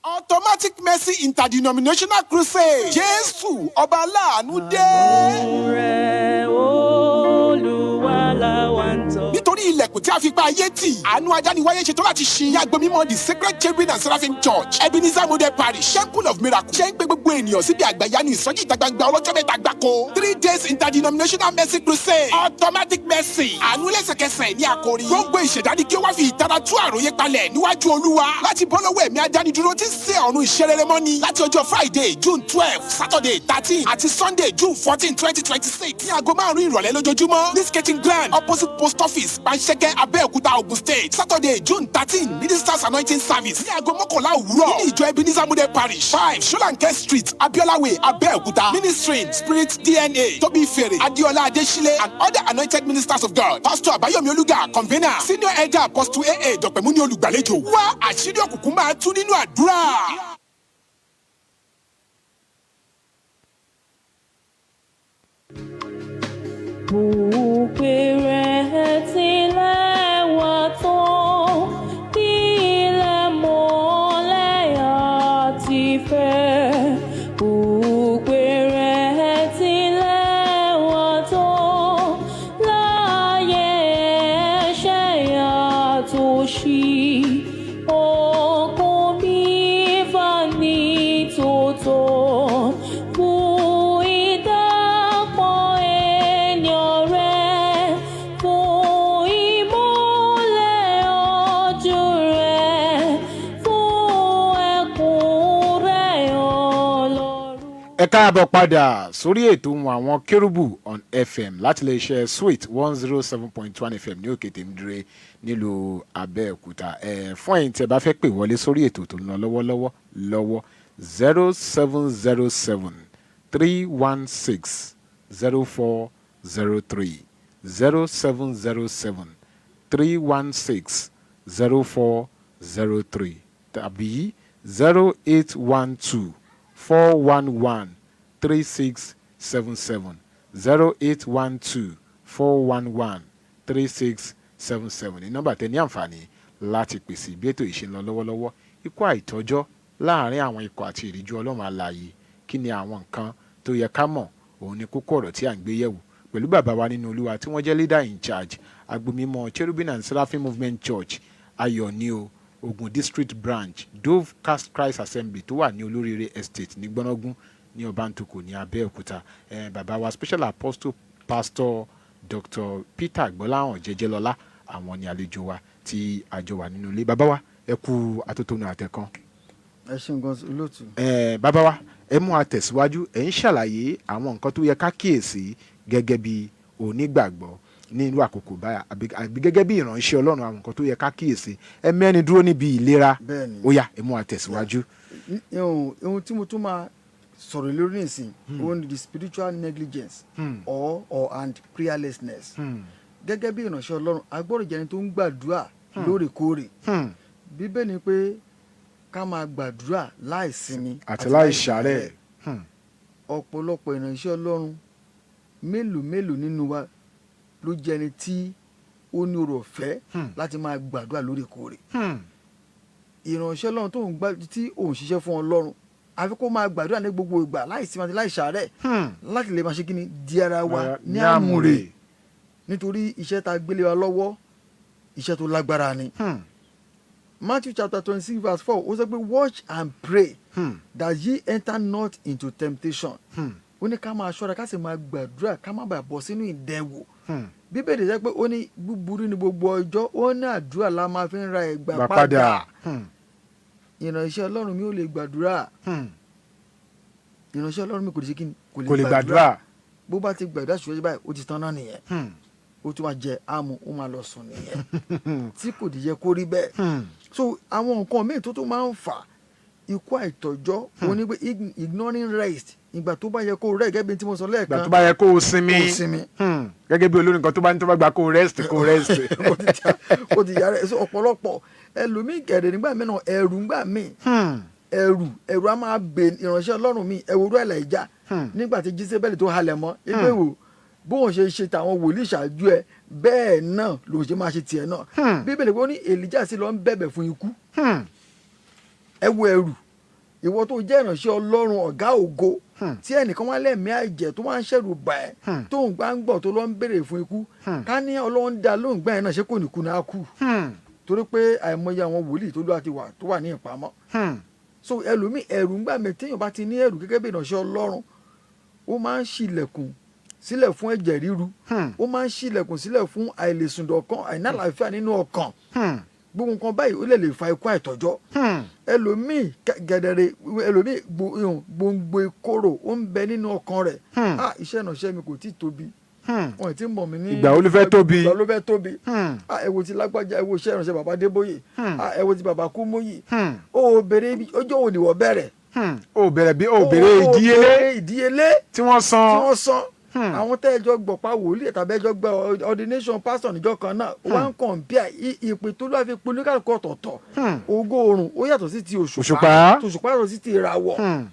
Automatic Mercy Interdenominational Crusade. Jésù ọba aláàánú dé. Nítorí ilẹ̀kùn tí a fi pa ayé tì, àánú ajániwáyé ṣetán láti ṣí. Ní agbo mímọ́ the Sacred Cherubim and Seraphim Church, Ebenezer Model Parish, Temple of Miracle. Ṣé ń gbé gbogbo ènìyàn síbi àgbàyanu ìsọjí ìta gbangba ọlọ́jọ́ mẹ́ta gbáko. 3 days Interdenominational Mercy Crusade. Automatic Mercy. Àánú lẹ́sẹ̀kẹsẹ̀ ní àkòrí. Gbogbo ìṣẹ̀dá kí ó wá fi ìtara tú àròyé palẹ̀ níwájú Olúwa. Láti bọ́ lọ́wọ́ ẹ̀mí adánidúró tí ń ṣe ọ̀run ìṣerere mọ́ni. Láti ọjọ́ Friday, June 12, Saturday 13 àti Sunday, June 14, 2026. Ní aago 5 ìrọ̀lẹ́ lójoojúmọ́. Ní skating ground opposite post office, Panṣẹ́kẹ́, Abẹ́òkúta, Ogun State. Saturday, June 13, Ministers Anointing Service. Ní aago 11 òwúrọ̀. Nínú ìjọ Ebenezer Model Parish, 5 Sholanke Street, Abiola Way, Abẹ́òkúta. Ministering Spirit DNA, Tobi Fere, Adiola Adesile, and other anointed ministers of God. Pastor Abayomi Oluga, convener. Senior Elder Apostle AA Dr. Muni Olùgbàlejò. Wá àṣírí òkùnkùn máa tú nínú àdúrà. Bùpẹ̀rẹ̀ tilẹ̀ wà tán, ilẹ̀ mọ́lẹ̀ àti fẹ́. Bùpẹ̀rẹ̀ tilẹ̀ wà tán, láyé ẹ̀ṣẹ̀ àtòṣì. Ọkàn mi fà ní tòótọ́. Fún ìdàpọ̀ ènìyàn rẹ̀ káàbọ̀ padà sórí ètò àwọn kérúbù on FM láti lè ṣe sweet 107.1 FM ní òkè tèmídìrè nílùú Abẹ́òkúta. Fún ẹ̀yin tí ẹ bá fẹ́ pè wọlé sórí ètò tó ń lọ lọ́wọ́ 0707 316 0403 0707 316 0403 tàbí 0812 411 3677 0812 411 3677 ní nọ́mbà tẹ́ ní àǹfààní láti pèsè bí ètò ìṣe ń lọ lọ́wọ́lọ́wọ́. Ikú àìtọ́jọ́ láàrin àwọn ikọ̀ àti ìríjú Ọlọ́run alààyè, kí ni àwọn nǹkan tó yẹ ká mọ̀? Òun ni kókó ọ̀rọ̀ tí à ń gbé yẹ̀wò pẹ̀lú bàbá wa nínú Olúwa tí wọ́n jẹ́ leader in charge agbomímọ́ Cherubim and Seraphim Movement Church Ayọ̀ni Ogun District Branch Dove Christ Assembly tó wà ní Olóríire Estate ní Gbọ́nọ́gún ní Ọbántòkò ní Abẹ́òkúta. Bàbá wa Special Apostle Pastor Dr. Peter Gbọ́láhàn Jẹ́jẹ́lọ́lá àwọn ni àlejò wa tí àjọ wà nínú ilé. Bàbá wa ẹ kú atótónu àtẹ̀kan. ẹ ṣeun gan olóòtú. Bàbá wa ẹ mú àtẹ̀síwájú ẹ̀ ń ṣàlàyé àwọn nǹkan tó yẹ ká kíyèsí gẹ́gẹ́ bí onígbàgbọ́ nínú àkókò báyà àbí gẹ́gẹ́ bí ìránṣẹ́ Ọlọ́run, àwọn nǹkan tó yẹ ká kíyèsí. Ẹ mẹ́ni dúró níbi ìlera. Ó yá ẹ mú àtẹ̀síwájú. ohun tí mo tún máa sọ̀rọ̀ lórí nìsín òun ni the spiritual negligence and prayerlessness. Gẹ́gẹ́ bí ìránṣẹ́ Ọlọ́run a gbọ́dọ̀ jẹ́ ẹni tó ń gbàdúrà lóòrèkóòrè. Bíbélì ni pé ká máa gbàdúrà láìsinmi àti láìṣàárẹ̀. Ọ̀pọ̀lọpọ̀ ìránṣẹ́ Ọlọ́run mélòó nínú wa ló jẹ́ ẹni tí ó ní oore ọ̀fẹ́ láti máa gbàdúrà lóòrèkóòrè. Ìránṣẹ́ Ọlọ́run tó ń gbà tí òun ṣiṣẹ́ fún Ọlọ́run àfi kó máa gbàdúrà ní gbogbo ìgbà láìsinmi àti láìṣàárẹ̀ láti lè máa ṣe kí ni di ara wa ní àmùrè, nítorí iṣẹ́ tá a gbélé wa lọ́wọ́ iṣẹ́ tó lágbára ni. Matthew chapter 26 verse 4 ó sọ pé watch and pray that ye enter not into temptation. Ó ní ká máa ṣọ́ra ká sì máa gbàdúrà ká má bàa bọ́ sínú ìdẹwò. Bíbélì sọ pé ó ní búburú ní gbogbo ọjọ́, ó ní àdúrà la máa fi ń ra ẹ̀gbà padà. Ìránṣẹ́ Ọlọ́run mi ò lè gbàdúrà. Ìránṣẹ́ Ọlọ́run mi kò lè ṣe kí ni kò lè gbàdúrà. Bó bá ti gbàdúrà ṣùgbọ́n báyìí ó ti tán náà nìyẹn. Ó tún máa jẹ àmú ó máa lọ sùn nìyẹn tí kò dì yẹ kó rí bẹ́ẹ̀. So àwọn nǹkan míì tó tún máa ń fà ikú àìtọ́jọ́ wọn ni pé ignoring rest. Ìgbà tó bá yẹ kó rest gẹ́gẹ́ bí tí mo sọ lẹ́ẹ̀kan. Ìgbà tó bá yẹ kó o sinmi. Gẹ́gẹ́ bí olórin kan tó bá ní tó bá gba kó o rest. Ó ti yára ẹ̀ sọ ọ̀pọ̀lọpọ̀ ẹlòmíì gẹ̀rẹ̀ nígbà mìíràn ẹ̀rù ńgbà míì. Ẹ̀rù á máa bè ìránṣẹ́ Ọlọ́run mi ẹ̀wòrú Èlíjà nígbà tí Jísébẹ́lì tó halẹ̀ mọ́ ẹgbẹ́ wò bóun ṣe tàwọn wòlíì ṣáájú ẹ bẹ́ẹ̀ náà lòun ṣe máa ṣe tiẹ̀ náà. Bíbélì pé ó ní Èlíjà sì lọ ń bẹ̀bẹ̀ fún ikú. Ẹ wo ẹ̀rù ìwọ tó jẹ́ ìránṣẹ́ Ọlọ́run ọ̀gá ògo tí ẹnìkan wá lẹ́mìí àìjẹ́ tó wá ń ṣẹ̀rù bà ẹ́ tó ń gbá ń gbọ̀ tó lọ ń béèrè fún ikú ká ní Ọlọ́run dá lóhùn gbà yẹn náà ṣé kò ní kú náà kú torí pé àìmọye àwọn wòlíì tó wà ní ìpamọ́. So ẹlòmíì ẹ̀rù ńgbà mi téèyàn bá ti ní ẹ̀rù gẹ́gẹ́ bí ìránṣẹ́ Ọlọ́run ó máa ń ṣílẹ̀kùn sílẹ̀ fún ẹ̀jẹ̀ ríru, ó máa ń ṣílẹ̀kùn sílẹ̀ fún àìlèsùndọ̀kan àìnálàáfíà nínú ọkàn. Gbogbo nǹkan báyìí ó lè fa ikú àìtọ́jọ́. Ẹlòmíì gẹ̀dẹ̀rẹ̀ ẹlòmíì gbòǹgbò ìkorò ó ń bẹ nínú ọkàn rẹ̀. Iṣẹ́ ìránṣẹ́ mi kò tí ì tóbi. Wọ́n ti mọ̀ mí ní ìgbà wo ló fẹ́ tóbi. Ẹ wo ti lágbájá ẹ wo iṣẹ́ ìránṣẹ́ bàbá Débóyè. Ẹ wo ti bàbá Kúmóyì. Ó bèrè ọjọ́ òní wọ́n bẹ̀rẹ̀. Ó bèrè ìdíyelé tí wọ́n san. Àwọn tẹ́ẹ̀jọ́ gbọ̀pá wòlíì tàbí ẹjọ́ gbọ́ ordination pastor níjọ́ kan náà wọ́n ń compare ìpè tó lọ́ọ́ fi pin oníkàlùkù ọ̀tọ̀ọ̀tọ̀. Ògo oòrùn ó yàtọ̀ sí ti òṣùpá yàtọ̀ sí ti ìràwọ̀.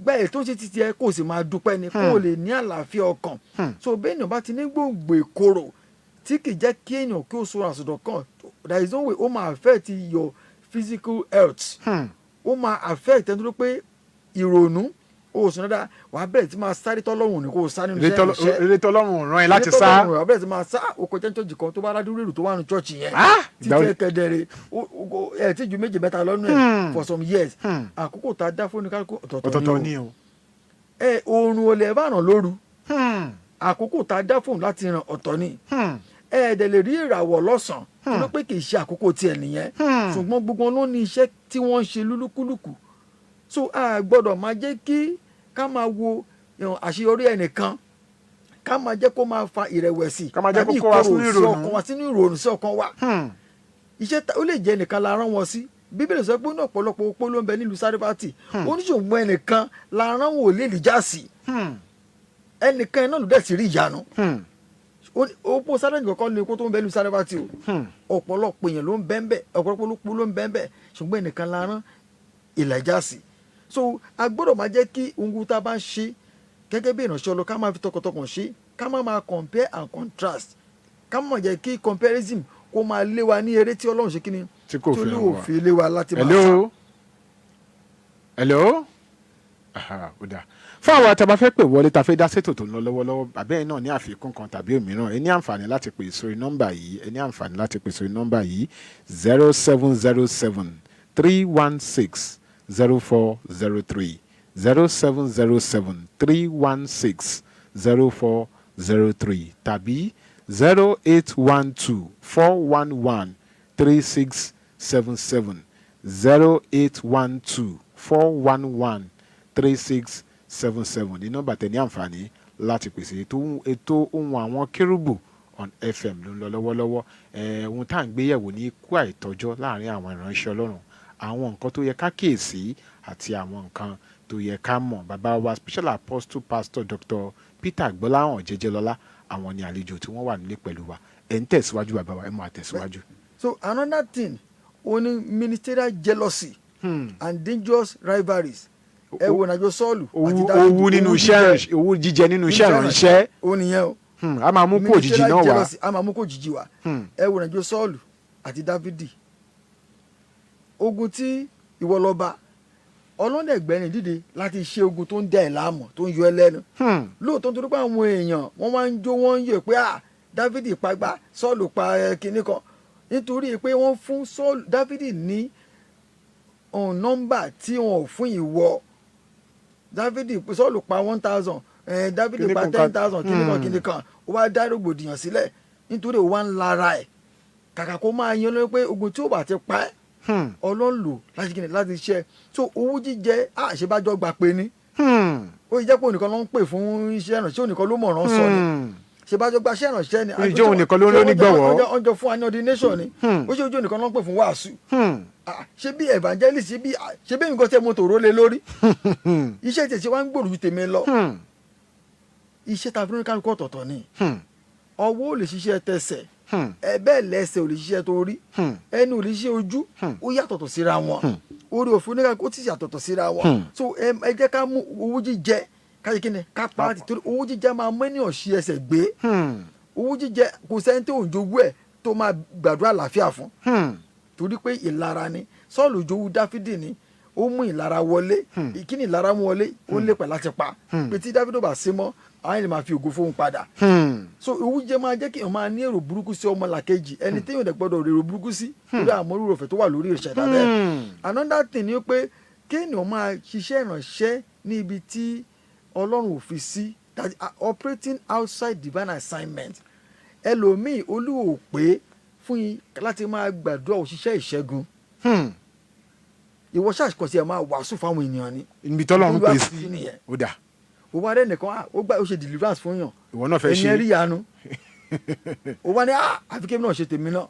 Bẹ́ẹ̀ tó ṣe ti tiẹ̀ kó o sì máa dúpẹ́ ni kó o lè ní àlàáfíà ọkàn. So bẹ́ẹ̀ ni ọba ti ní gbòǹgbò ìkorò tí kì í jẹ́ kí èèyàn kí o so àsọdọ̀ kan there is no way ó máa affect your physical health. Ó máa affect ẹni tó pé ìrònú o sùn dáadáa wàá bẹ̀rẹ̀ tí máa sáré tọ́lọ́run ní kó o sá nínú iṣẹ́ ìránṣẹ́. eré tọ́lọ́run ràn ẹ́ láti sá. wàá bẹ̀rẹ̀ tí máa sá oko jẹ́ńtọ́jì kan tó bá rádúró èrò tó wà ní chọ́ọ̀chì yẹn. títí kẹdẹrẹ ẹ tí ju méjì mẹ́ta lọ́nà ẹ̀ for some years. àkókò tá a dá fún oníkálukú ọ̀tọ̀ọ̀tọ̀ ni o. oorun olè bá ràn lóru. àkókò tá a dá fún láti ràn ọ̀tọ̀ ni. ẹ̀ẹ́dẹ̀ lè rí ìràwọ̀ lọ́sàn-án tó ló pé kì í ṣe àkókò tiẹ̀ nìyẹn. ṣùgbọ́n gbogbo wọn ló ní iṣẹ́ tí wọ́n ń ṣe lúlúkúlùkù. So a gbọ́dọ̀ máa jẹ́ kí ká máa wo àṣeyọrí ẹnìkan ká máa jẹ́ kó máa fa ìrẹ̀wẹ̀sì ká máa jẹ́ tàbí kó kó wa ìkorò sínú sí ìrònú. ọkàn wa sínú ìrònú sí ọkàn wa iṣẹ́ ó lè jẹ́ ẹnìkan la rán wọn sí bíbélì sọ pé ní ọ̀pọ̀lọpọ̀ opó ló ń bẹ nílùú Sáréfátì oníṣòwò ẹnìkan la rán wòlíì Èlíjà sí ẹnìkan náà ló dẹ̀ sì rí ìyanu opó Sáréfátì kọ̀ọ̀kan ní opó tó ń bẹ nílùú Sáréfátì o ọ̀pọ̀lọpọ̀ èèyàn ló ń bẹ ń bẹ ọ̀pọ̀lọpọ̀ olópo ló ń bẹ ń bẹ ṣùgbọ́n ẹnìkan la rán Èlíjà sí so a gbọ́dọ̀ máa jẹ́ kí ohun tá a bá ń ṣe gẹ́gẹ́ bí ìránṣẹ́ Ọlọ́run ká máa fi tọkàntọkàn ṣe ká má máa compare and contrast ká má jẹ́ kí comparison kó máa lé wa ní eré tí Ọlọ́run ṣe kí ni Tí kò fẹ́ olúwo wa. fi lé wa láti máa sá. hello ó dáa fún àwọn àtàbà fẹ́ pè wọlé ta fẹ́ dá sétò tó ń lọ lọ́wọ́lọ́wọ́ àbẹ́ẹ̀ náà ní àfikún kan tàbí òmíràn ẹ ní àǹfààní láti pè sórí nọ́mbà yìí 0707-316-0403 0707-316-0403 tàbí 0812-411-3677 0812-411-3677 ní nọ́mbà tẹ̀ ní àǹfààní láti pèsè ètò ohun àwọn kérúbù on FM ló ń lọ lọ́wọ́lọ́wọ́ ohun tá à ń gbéyẹ̀wò ní ikú àìtọ́jọ́ láàrin àwọn ìránṣẹ́ Ọlọ́run àwọn nǹkan tó yẹ ká kíyèsí àti àwọn nǹkan tó yẹ ká mọ̀ bàbá wa special apostle pastor Dr. Peter Gbọ́láhàn Jẹ́jẹ́lọ́lá àwọn ni àlejò tí wọ́n wà nílé pẹ̀lú wa ẹ̀ ń tẹ̀síwájú bàbá wa ẹ̀ máa tẹ̀síwájú. So another thing only ministerial jealousy and dangerous rivalries ẹ wo nàjọ Sọ́ọ̀lù àti Dáfídì owú nínú iṣẹ́ owú jíjẹ nínú iṣẹ́ ìránṣẹ́ ó nìyẹn o a máa mú kó òjijì náà wá. a máa mú kó òjijì wá ẹ wo nàjọ Sọ́ọ̀lù àti Dáfídì ogun tí ìwọ lọ bá ọlọ́dẹ̀gbẹ́ni dìde láti ṣe ogun tó ń dá ẹ̀ láàmú tó ń yọ ẹ lẹ́nu lóòótọ́ nítorí pé àwọn èèyàn wọ́n máa ń jó wọ́n ń yọ̀ pé Dáfídì pa gbá Sọ́ọ̀lù pa kinní kan nítorí pé wọ́n fún Dáfídì ní nọ́mbà tí wọ́n ò fún ìwọ Dáfídì Sọ́ọ̀lù pa 1000 Dáfídì pa 10,000 kinní kan ó wá dá rògbòdìyàn sílẹ̀ nítorí ó wá ń lara ẹ̀ kàkà kó máa yan lórí pé ogun tí ó bá ti pa ẹ́ Ọlọ́run lò láti kí ni láti ṣe so owó jíjẹ àṣebájọ gbà pé ní ó yẹ jẹ́ pé ònìkan ló ń pè fún iṣẹ́ ìrànṣẹ́ ònìkan ló mọ̀ràn sọ ni ṣèbájọ gba iṣẹ́ ìrànṣẹ́ ni ìjọ ònìkan ló ní gbọ̀wọ́ ọjọ́ fún ani ordination ni ó ṣe ojú ònìkan ló ń pè fún wàásù ṣé bí evangelist ṣé bí nǹkan tẹ́ mo tòró lé lórí iṣẹ́ tẹ̀sí wá ń gbòòrò ju tèmi lọ iṣẹ́ ta fi ní kálukú ọ̀tọ̀ọ̀tọ̀ ni ọwọ́ ò lè ṣiṣẹ́ tẹsẹ̀ bẹ́ẹ̀ lẹ́sẹ̀ ò lè ṣiṣẹ́ tó rí ẹnu ò lè ṣiṣẹ́ ojú ó yàtọ̀tọ̀ síra wọn orí òfin oníkàkú ó ti yàtọ̀tọ̀ síra wọn so ẹ jẹ́ ká mú owó jíjẹ káyọ̀ kí ni ká pa á ti torí owó jíjẹ máa mú ènìyàn ṣí ẹsẹ̀ gbé owó jíjẹ kò sẹ́ni tó ń jogún ẹ̀ tó máa gbàdúrà àlàáfíà fún torí pé ìlara ni Sọ́ọ̀lù jowú Dáfídì ni ó mú ìlara wọlé ìkíni ìlara mú wọlé ó ń lépa láti pa pé tí Dáfídì bá sí mọ́ àwọn ènìyàn máa fi ògo fóun padà so owó jíjẹ máa jẹ́ kí èèyàn máa ní èrò burúkú sí ọmọ làkejì ẹni téèyàn dẹ̀ gbọ́dọ̀ rèrò burúkú sí lórí àmọ́rú òfẹ́ tó wà lórí ìṣẹ̀dá bẹ́ẹ̀ another thing ni pé kéèyàn máa ṣiṣẹ́ ìrànṣẹ́ ní ibi tí Ọlọ́run ò fi sí that operating outside divine assignment ẹlòmíì Olúwa ò pé fún yín láti máa gbàdúrà òṣìṣẹ́ ìṣẹ́gun ìwọ ṣàkọsí ẹ máa wàásù fáwọn ènìyàn ni ibi tọ́lọ́run pè sí ó dà ó wá rẹ nìkan ó ṣe deliverance fún yàn ìwọ náà fẹ́ ṣe ẹ̀yìn rí yanu ó wá ní àfi kébì náà ṣe tèmi náà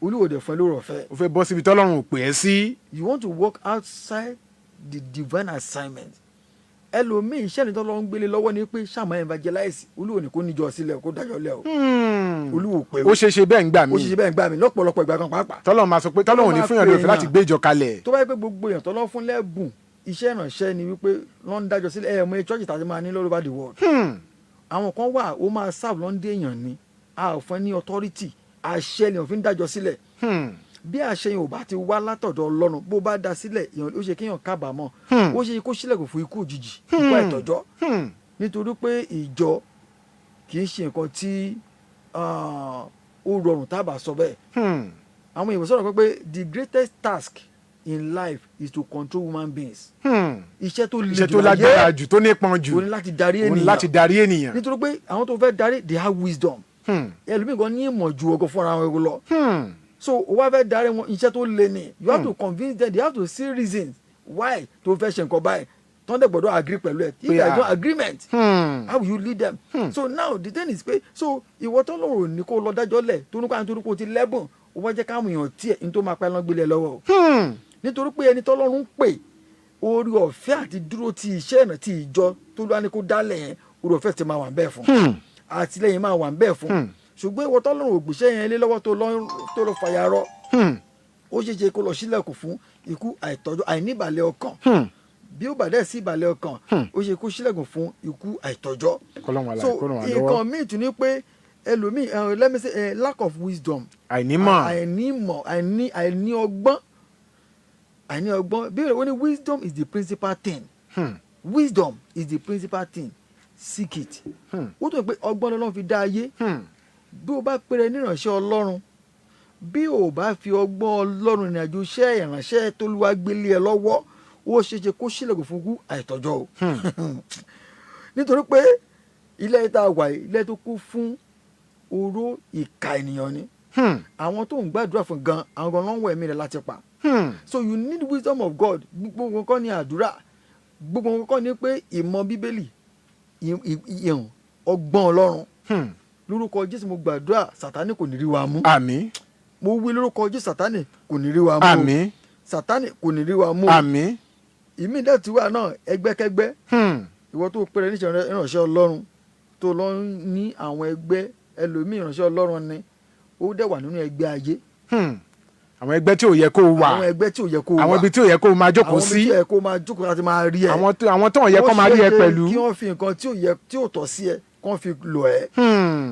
Olúwa dẹ̀ fún ẹ lórí ọ̀fẹ́. ó fẹ́ bọ́ síbi tọ́lọ́run pè é sí. you want to work outside the divine assignment ẹlòmíì iṣẹ́ nìtọ́ lọ́wọ́ ń gbélé lọ́wọ́ ni pé ṣàmà evangelize Olúwa ní kó níjọ sílẹ̀ kó dájọ́ lẹ̀ o Olúwa pé ó ṣe ṣe bẹ́ẹ̀ ń gbà mí ó ṣe ṣe bẹ́ẹ̀ ń gbà mí lọ́pọ̀lọpọ̀ ìgbà kan pàápàá. tọ́lọ́run máa sọ pé tọ́lọ́run ò ní fún yàn lófin láti gbé ìjọ kalẹ̀. tó bá yẹ pé gbogbo èèyàn tọ́lọ́ fún lẹ́bùn iṣẹ́ ìrànṣẹ́ ni wípé lọ́n ń dájọ́ sílẹ̀ ẹ̀ẹ̀mọ church tàbí máa ní all over the world. àwọn kan wà ó máa serve lọ́ndé èèyàn ni a ò fún ní authority àṣẹ ni òfin dájọ́ sílẹ̀ bí àṣẹ yẹn ò bá ti wá látọ̀dọ̀ Ọlọ́run bó bá da sílẹ̀ ó ṣe kéèyàn kábàámọ̀ ó ṣe kó sílẹ̀ kò fún ikú òjijì ikú àìtọ́jọ́ nítorí pé ìjọ kì í ṣe nǹkan tí ó rọrùn tá a bá sọ bẹ́ẹ̀ àwọn èèyàn sọ̀rọ̀ pé the greatest task in life is to control human beings. iṣẹ́ tó le jù lágbára jù tó nípọn jù o ní láti darí ènìyàn nítorí pé àwọn tó fẹ́ darí they have wisdom ẹlòmíì gan ní ìmọ̀ ju ọgọ́ fúnra wọn lọ so o wá fẹ́ darí wọn iṣẹ́ tó le ni you have to convince them they have to see reasons why tó fẹ́ ṣe nǹkan báyìí tán dẹ̀ gbọ́dọ̀ agree pẹ̀lú ẹ̀ if there is no agreement how will you lead them so now the thing is pé so ìwọ tó lọ́rùn ní kó lọ dájọ́ lẹ̀ tó ní kó ti lẹ́bùn ó wá jẹ́ káwọn èèyàn tiẹ̀ ní tó máa pa ẹran gbélé lọ́wọ́ o nítorí pé ẹni tọ́lọ́run pè orí ọ̀fẹ́ àti dúró ti iṣẹ́ ìrìn ti ìjọ tó lọ́wọ́ ní kó dálẹ̀ yẹn orí ọ̀fẹ́ ti máa wà bẹ́ẹ̀ fún àtìlẹ́yìn máa wà bẹ́ẹ̀ fún ṣùgbọ́n ìwọ tọ́lọ́run ògbésẹ́ yẹn lé lọ́wọ́ tó lọ fàyàrọ́ ó ṣeé ṣe kó lọ sílẹ̀kùn fún ikú àìtọ́jú àìníbàlẹ̀ ọkàn bí ó bàdẹ́ sí ìbàlẹ̀ ọkàn ó ṣe kó sílẹ̀kùn fún ikú àìtọ́jọ́ so nǹkan míì tún ní pé ẹlòmíì let me say lack of wisdom àìní ọgbọ́n bí ó ní wisdom is the principal thing wisdom is the principal thing seek it ó tún pé ọgbọ́n lọ́lọ́run fi dá ayé bí o bá pèrè níránṣẹ́ ọlọ́run bí o bá fi ọgbọ́n ọlọ́run ìrìnàjò iṣẹ́ ìránṣẹ́ tó lù wá gbélé ẹ lọ́wọ́ ó ṣe ṣe kó sílẹ̀kùn fún ikú àìtọ́jọ́ o nítorí pé ilé tá a wà ilé tó kún fún oró ìka ènìyàn ni àwọn tó ń gbàdúrà fún gan àwọn gan lọ́wọ́ ẹ̀mí rẹ̀ láti pa so you need wisdom of God gbogbo nǹkan ní àdúrà gbogbo nǹkan ní pé ìmọ̀ bíbélì ọgbọ́n ọlọ́run lórúkọ Jésù mo gbàdúrà Sátánì kò ní rí wa mú àmín mo wí lórúkọ Jésù Sátánì kò ní rí wa mú àmín Sátánì kò ní rí wa mú àmín ìmí dẹ̀ tí wà náà ẹgbẹ́kẹ́gbẹ́ ìwọ tó pèrè níṣẹ́ ìránṣẹ́ ọlọ́run tó lọ ní àwọn ẹgbẹ́ ẹlòmíì ìránṣẹ́ ọlọ́run ni ó dẹ̀ wà nínú ẹgbẹ́ ayé àwọn ẹgbẹ́ tí ò yẹ kó wà àwọn ẹgbẹ́ tí ò yẹ kó wà àwọn ibi tí ò yẹ kó máa jókòó sí àwọn ibi tí ò yẹ kó máa jókòó láti máa rí ẹ àwọn tó ò yẹ kó máa rí ẹ pẹ̀lú kí wọ́n fi nǹkan tí ò tọ́ sí ẹ kán fi lò ẹ́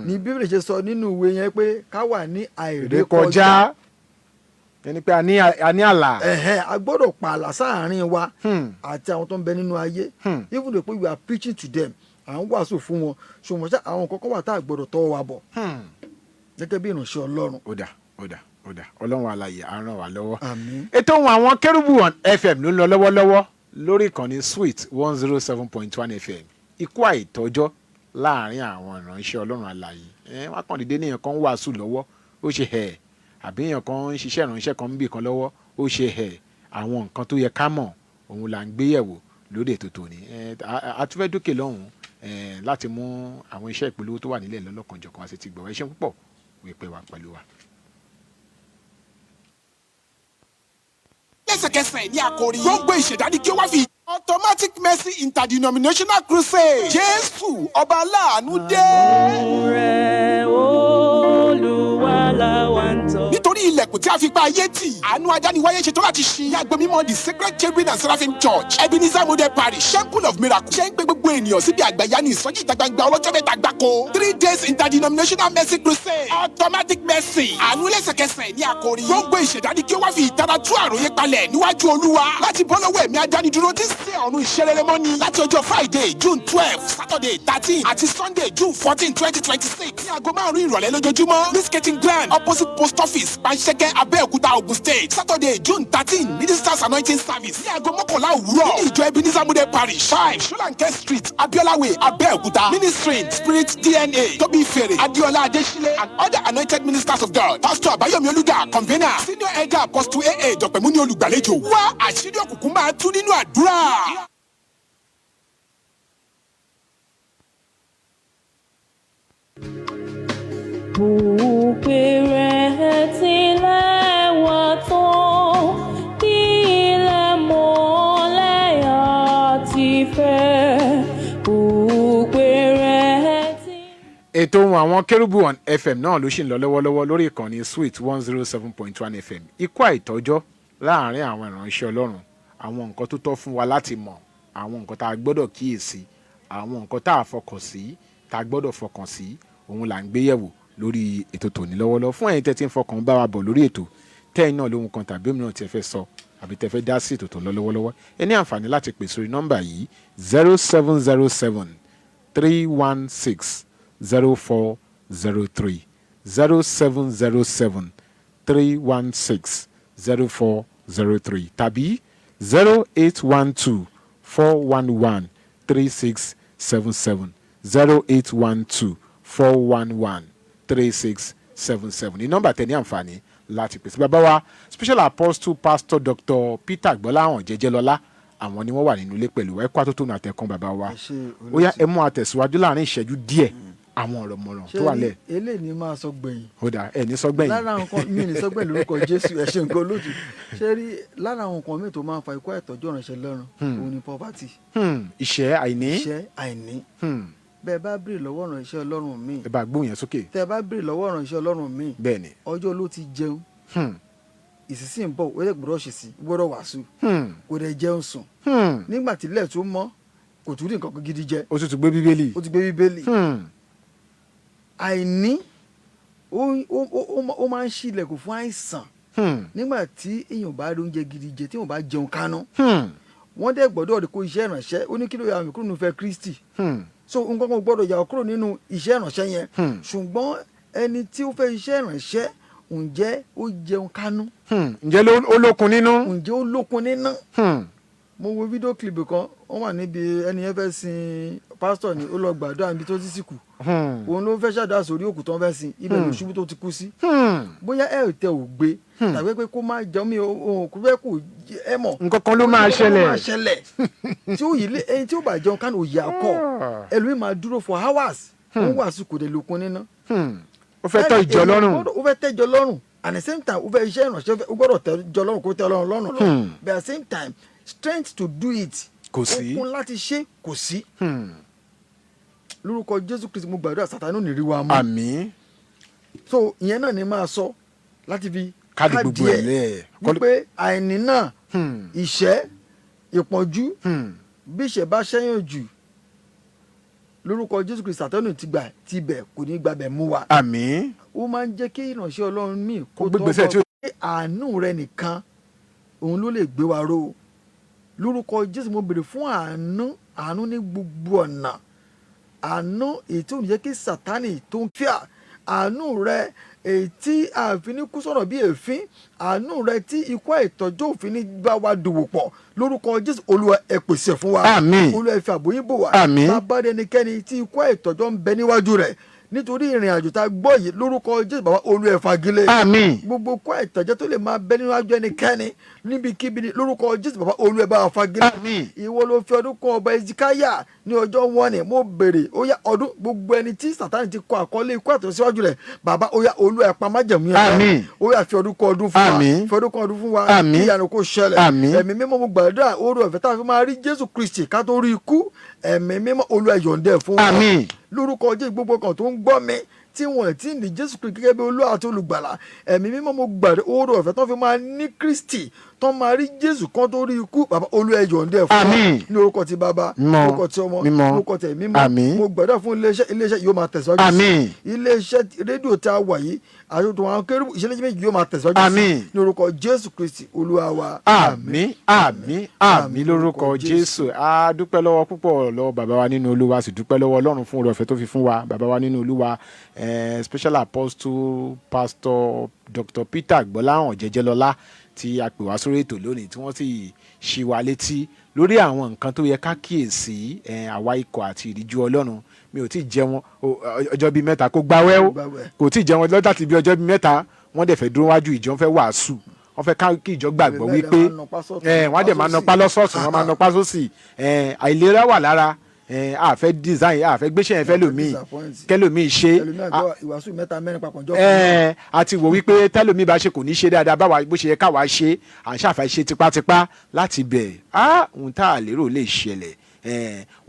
ní bíbélì ṣe sọ nínú ìwé yẹn pé ká wà ní àìrékọjá ẹni pé a ní àlà a gbọ́dọ̀ pa àlà sáàárín wa àti àwọn tó ń bẹ nínú ayé even though pé we are preaching to them à ń wàásù fún wọn ṣùgbọ́n ṣá àwọn kọ̀ọ̀kan wà tá a gbọ́dọ̀ tọ́ wa bọ̀ gẹ́gẹ́ bí ìránṣẹ́ ọlọ́run. ó dà ọlọ́run alààyè á ràn wá lọ́wọ́. àmín. ètò ohun àwọn Kérúbù on FM ló ń lọ lọ́wọ́lọ́wọ́ lórí ìkànnì Sweet 107.1 FM ikú àìtọ́jọ́ láàrin àwọn ìránṣẹ́ ọlọ́run alààyè wọ́n kàn dédé níyàn kan ń wàásù lọ́wọ́ ó ṣe ẹ̀ àbí èèyàn kan ń ṣiṣẹ́ ìránṣẹ́ kan ń bì kan lọ́wọ́ ó ṣe ẹ̀ àwọn nǹkan tó yẹ ká mọ̀ òun là ń gbé yẹ̀wò lórí ètò tòní àtúfẹ́ dókè lọ́hùn láti mú àwọn iṣẹ́ ìpolówó tó wà nílẹ̀ lọ́lọ́kanjọ̀kan àti ti gbọ̀wọ́ iṣẹ́ púpọ̀ wípé wà pẹ̀lú wa. lẹ́sẹ̀kẹsẹ̀ ní àkòrí gbogbo ìṣẹ̀dá ni kí ó wá fi automatic mercy interdenominational crusade Jésù ọba aláàánú dé. nítorí ilẹ̀kùn tí a fi pa ayé tì àánú adániwáyé ṣetán láti ṣí ní agbo mímọ́ the Sacred Cherubim and Seraphim Church Ebenezer Model Parish Temple of Miracle ṣe ń pè gbogbo ènìyàn síbi àgbàyanu ìsọjí ìta gbangba ọlọ́jọ́ mẹ́ta gbáko 3 days interdenominational mercy crusade automatic mercy àánú lẹ́sẹ̀kẹsẹ̀ ní àkòrí gbogbo ìṣẹ̀dá ni kí ó wá fi ìtara tú àròyé palẹ̀ níwájú Olúwa láti bọ́ lọ́wọ́ ẹ̀mí adánidúró tí sí ọ̀run ìṣẹ́rẹ́rẹ́ mọ́ni láti ọjọ́ Friday June 12 Saturday 13 àti Sunday June 14 2026 ní aago 5 ìrọ̀lẹ́ lójoojúmọ́ ní skating ground opposite post office Panṣẹ́kẹ́ Abẹ́òkúta Ogun State Saturday June 13 ministers anointing service ní aago 11 òwúrọ̀ ní ìjọ Ebenezer Model Parish 5 Solanke Street Abiola Way Abẹ́òkúta ministry Spirit DNA Tóbi Fèrè Adéọlá Adésílẹ̀ and other anointed ministers of God Pastor Abayomi Olúga convener senior elder apostle AA Dọ̀pẹ̀mú ní olùgbàlejò wá àṣírí òkùnkùn máa tú nínú àdúrà. Bùpẹ̀rẹ̀ tilẹ̀ wà tán, ilẹ̀ mọ́lẹ̀ àti fẹ́. Bùpẹ̀rẹ̀ ti. ètò ohun àwọn Kérúbù on FM náà ló ṣì ń lọ lọ́wọ́lọ́wọ́ lórí ìkànnì Sweet 107.1 FM ikú àìtọ́jọ́ láàrin àwọn ìránṣẹ́ ọlọ́run àwọn nǹkan tó tọ́ fún wa láti mọ̀ àwọn nǹkan tá a gbọ́dọ̀ kíyèsí àwọn nǹkan tá a fọkàn sí tá a gbọ́dọ̀ fọkàn sí òun là ń gbé yẹ̀wò lórí ètò tòní lọ́wọ́lọ́wọ́ fún ẹ̀yin tẹ́ ti ń fọkàn bá wa bọ̀ lórí ètò tẹ́yìn náà lóhun kan tàbí òmíràn tí ẹ fẹ́ sọ àbí tẹ́ fẹ́ dá sí ètò tó ń lọ lọ́wọ́lọ́wọ́ ẹ ní àǹfààní láti pè sórí nọ́mbà yìí 0707 316 0403 0707 316 0403 tàbí 0812 411 3677 0812 411 3677 ní nọ́mbà tẹ́ ní àǹfààní láti pèsè bàbá wa special apostle pastor Dr. Peter Gbọ́láhàn Jẹ́jẹ́lọ́lá àwọn ni wọ́n wà nínú ilé pẹ̀lú wa ẹ kó àtótó náà àtẹ̀kùn bàbá wa ẹ ṣe ó yá ẹ mú àtẹ̀síwájú láàrin ìṣẹ́jú díẹ̀ àwọn ọ̀rọ̀ mọ̀ràn tó wà lẹ̀. eléyìí ni máa sọ gbẹ̀yìn. ó dà ẹ ní sọgbẹ́yìn. lára àwọn nǹkan mi ní sọgbẹ́yìn lórúkọ Jésù ẹ ṣe nǹkan olóòtú ṣé rí lára àwọn nǹkan mi tó máa ń fa ikú àìtọ́jú ìránṣẹ́ lọ́rùn òun ni poverty. ìṣẹ́ àìní. ìṣẹ́ àìní. bẹ́ẹ̀ bá bèrè lọ́wọ́ ìránṣẹ́ Ọlọ́run mi. ẹ bá gbóhùn yẹn sókè. tẹ́ bá bèrè lọ́wọ́ ìránṣẹ́ Ọlọ́run mi. bẹ́ẹ̀ni. ọjọ́ ló ti jẹun. ìsinsìnyí ń bọ̀ ó lè gbọ́dọ̀ ṣe sí gbọ́dọ̀ wàásù. kò dẹ̀ jẹun sùn. nígbà tí ilẹ̀ tó mọ́ kò tún rí nǹkan gidi jẹ. ó ti gbé bíbélì. ó ti gbé bíbélì. àìní ó máa ń ṣílẹ̀kùn fún àìsàn nígbà tí èèyàn bá rí oúnjẹ gidi jẹ tí èèyàn bá jẹun kánú wọ́n dẹ̀ gbọ́dọ̀ rí kó iṣẹ́ ìrànṣẹ́ ó ní kí ló yà mí kúrò nínú ìfẹ́ Kristi so nǹkan kan gbọ́dọ̀ yà ọ́ kúrò nínú iṣẹ́ ìrànṣẹ́ yẹn ṣùgbọ́n ẹni tí ó fẹ́ iṣẹ́ ìrànṣẹ́ ǹjẹ́ ó jẹun kánú. ǹjẹ́ ó lókun nínú. ǹjẹ́ ó lókun nínú. mo wo fídíò clip kan wọ́n wà níbi ẹni yẹn fẹ́ sin pásítọ̀ ni ó lọ gbàdúrà níbi tó ti sìnkú òun ló fẹ́ ṣàdá sórí òkú tó ń fẹ́ sin ibẹ̀ ló ṣubú tó ti kú sí bóyá ẹ tẹ ò gbé tàbí pé kó má jẹun mi òun kò fẹ́ kó ẹ mọ̀ nǹkan kan ló máa ṣẹlẹ̀ tí ó yìí lé ẹni tí ó bá jẹun kánú òye akọ ẹlòmíì máa dúró for hours ó wà sí kò dé lókun níná. ó fẹ́ tẹ́ ìjọ lọ́rùn. ó fẹ́ tẹ́ ìjọ lọ́rùn at the same time ó fẹ́ iṣẹ́ ìrànṣẹ́ ó gbọ́dọ̀ tẹ́ ìjọ lọ́rùn kó tẹ́ ọlọ́run lọ́rùn lọ but at the same time strength to do it kò sí okun láti ṣe kò sí. lórúkọ Jésù Kristi mo gbàdúrà Sátánì ò ní rí wa mú. àmín. so ìyẹn náà ni máa sọ láti fi káàdì gbogbo ẹ̀ lẹ̀. wípé àìní náà ìṣẹ́ ìpọ́njú bí ìṣẹ́ bá ṣẹ́yàn jù lórúkọ Jésù Kristi Sátánì ti bẹ̀ kò ní gbàbẹ̀ mú wa. àmín. ó máa ń jẹ́ kí ìránṣẹ́ Ọlọ́run míì kó gbé gbèsè tí ó. pé àánú rẹ nìkan òun ló lè gbé wa ró lórúkọ Jésù mo béèrè fún àánú ní gbogbo ọ̀nà àánú èyí tí ò ní jẹ́ kí Sátánì tó ń fíà àánú rẹ èyí tí àfin ní kú sọ̀rọ̀ bí èéfín àánú rẹ tí ikú àìtọ́jú òfin ní bá wa dòwò pọ̀ lórúkọ Jésù Olúwa ẹ pèsè fún wa àmín. Olúwa ẹ fi ààbò yín bò wá àmín. bàbá ẹnikẹ́ni tí ikú àìtọ́jú ń bẹ níwájú rẹ̀ nítorí ìrìn àjò tá a gbọ́ yìí lórúkọ Jésù bàbá Olúwa ẹ fagilé àmín. gbogbo kó àìtọ́jọ́ tó lè máa bẹ níwájú ẹnikẹ́ni níbikíbi lórúkọ Jésù bàbá Olúwa ẹ bá wa fagilé àmín. ìwọ ló fi ọdún kan ọba Ezekiah ní ọjọ́ wọn ni mo béèrè ó yá ọdún gbogbo ẹni tí Sátánì ti kọ àkọlé ikú àtọ̀ síwájú rẹ̀ bàbá ó yá Olúwa ẹ pa májẹ̀mú yẹn àmín. ó yá fi ọdún kan ọdún fún wa àmín. fi ọdún kan ọdún fún wa àmín. kí ìyanu kó ṣẹlẹ̀ àmín. ẹ̀mí mímọ́ mo gbàdúrà oore ọ̀fẹ́ tá a fi máa rí Jésù Kristi ká tó rí ikú ẹ̀mí mímọ́ Olúwa yọ̀ǹdẹ̀ fún wa àmín. lórúkọ Jésù gbogbo kan tó ń gbọ́ mi tí wọn ti ní Jésù Kristi gẹ́gẹ́ bí Olúwa àti olùgbàlà ẹ̀mí mímọ́ mo gbàdúrà oore ọ̀fẹ́ tó fi máa ní Kristi tó máa rí Jésù kan tó rí ikú bàbá Olúwa yọ̀ǹdẹ̀ fún wa àmín. ní orúkọ ti bàbá mímọ́. orúkọ ti ọmọ mímọ́. orúkọ ti ẹ̀mí àmín. mímọ́ mo gbàdúrà fún iléeṣẹ́ yóò máa tẹ̀síwájú àmín. iléeṣẹ́ rédíò tá a wà yìí àtúntò àwọn kérúbù ìṣẹ̀lẹ̀ méjì yóò máa tẹ̀síwájú àmín. ní orúkọ Jésù Kristi Olúwa wa àmín àmín àmín lórúkọ Jésù. a dúpẹ́ lọ́wọ́ púpọ̀ lọ́wọ́ bàbá wa nínú Olúwa sì dúpẹ́ lọ́wọ́ Ọlọ́run fún oore ọ̀fẹ́ tó fi fún wa bàbá wa nínú Olúwa special apostle pastor Dr. Peter Gbọ́láhàn Jẹ́jẹ́lọ́lá tí a pè wá sórí ètò lónìí tí wọ́n sì ṣí wa létí lórí àwọn nǹkan tó yẹ ká kíyèsí àwa ikọ̀ àti ìríjú Ọlọ́run mi ò tí ì jẹun ọjọ́ bíi mẹ́ta kó gbáwẹ́ ó kò tí ì jẹun lọ́dà tí bí ọjọ́ bíi mẹ́ta wọ́n dẹ̀ fẹ́ dúró wájú ìjọ fẹ́ wàásù wọ́n fẹ́ kí ìjọ gbàgbọ́ wípé wọ́n á dẹ̀ máa nọpá lọ́sọ̀ọ̀sì wọ́n máa nọpá sósì àìlera wà lára àfẹ́ design àfẹ́ gbéṣẹ́ yẹn fẹ́ lòmíì kẹ́lòmíì ṣe ìwàásù mẹ́ta mẹ́rin papọ̀ jọ àti wò wípé tẹ́lòmíì bá ṣe kò ní ṣe dáadáa báwa bó ṣe yẹ káwa ṣe à ń ṣàfẹ́ ṣe tipátipá láti bẹ̀ ohun tá a lérò lè ṣẹlẹ̀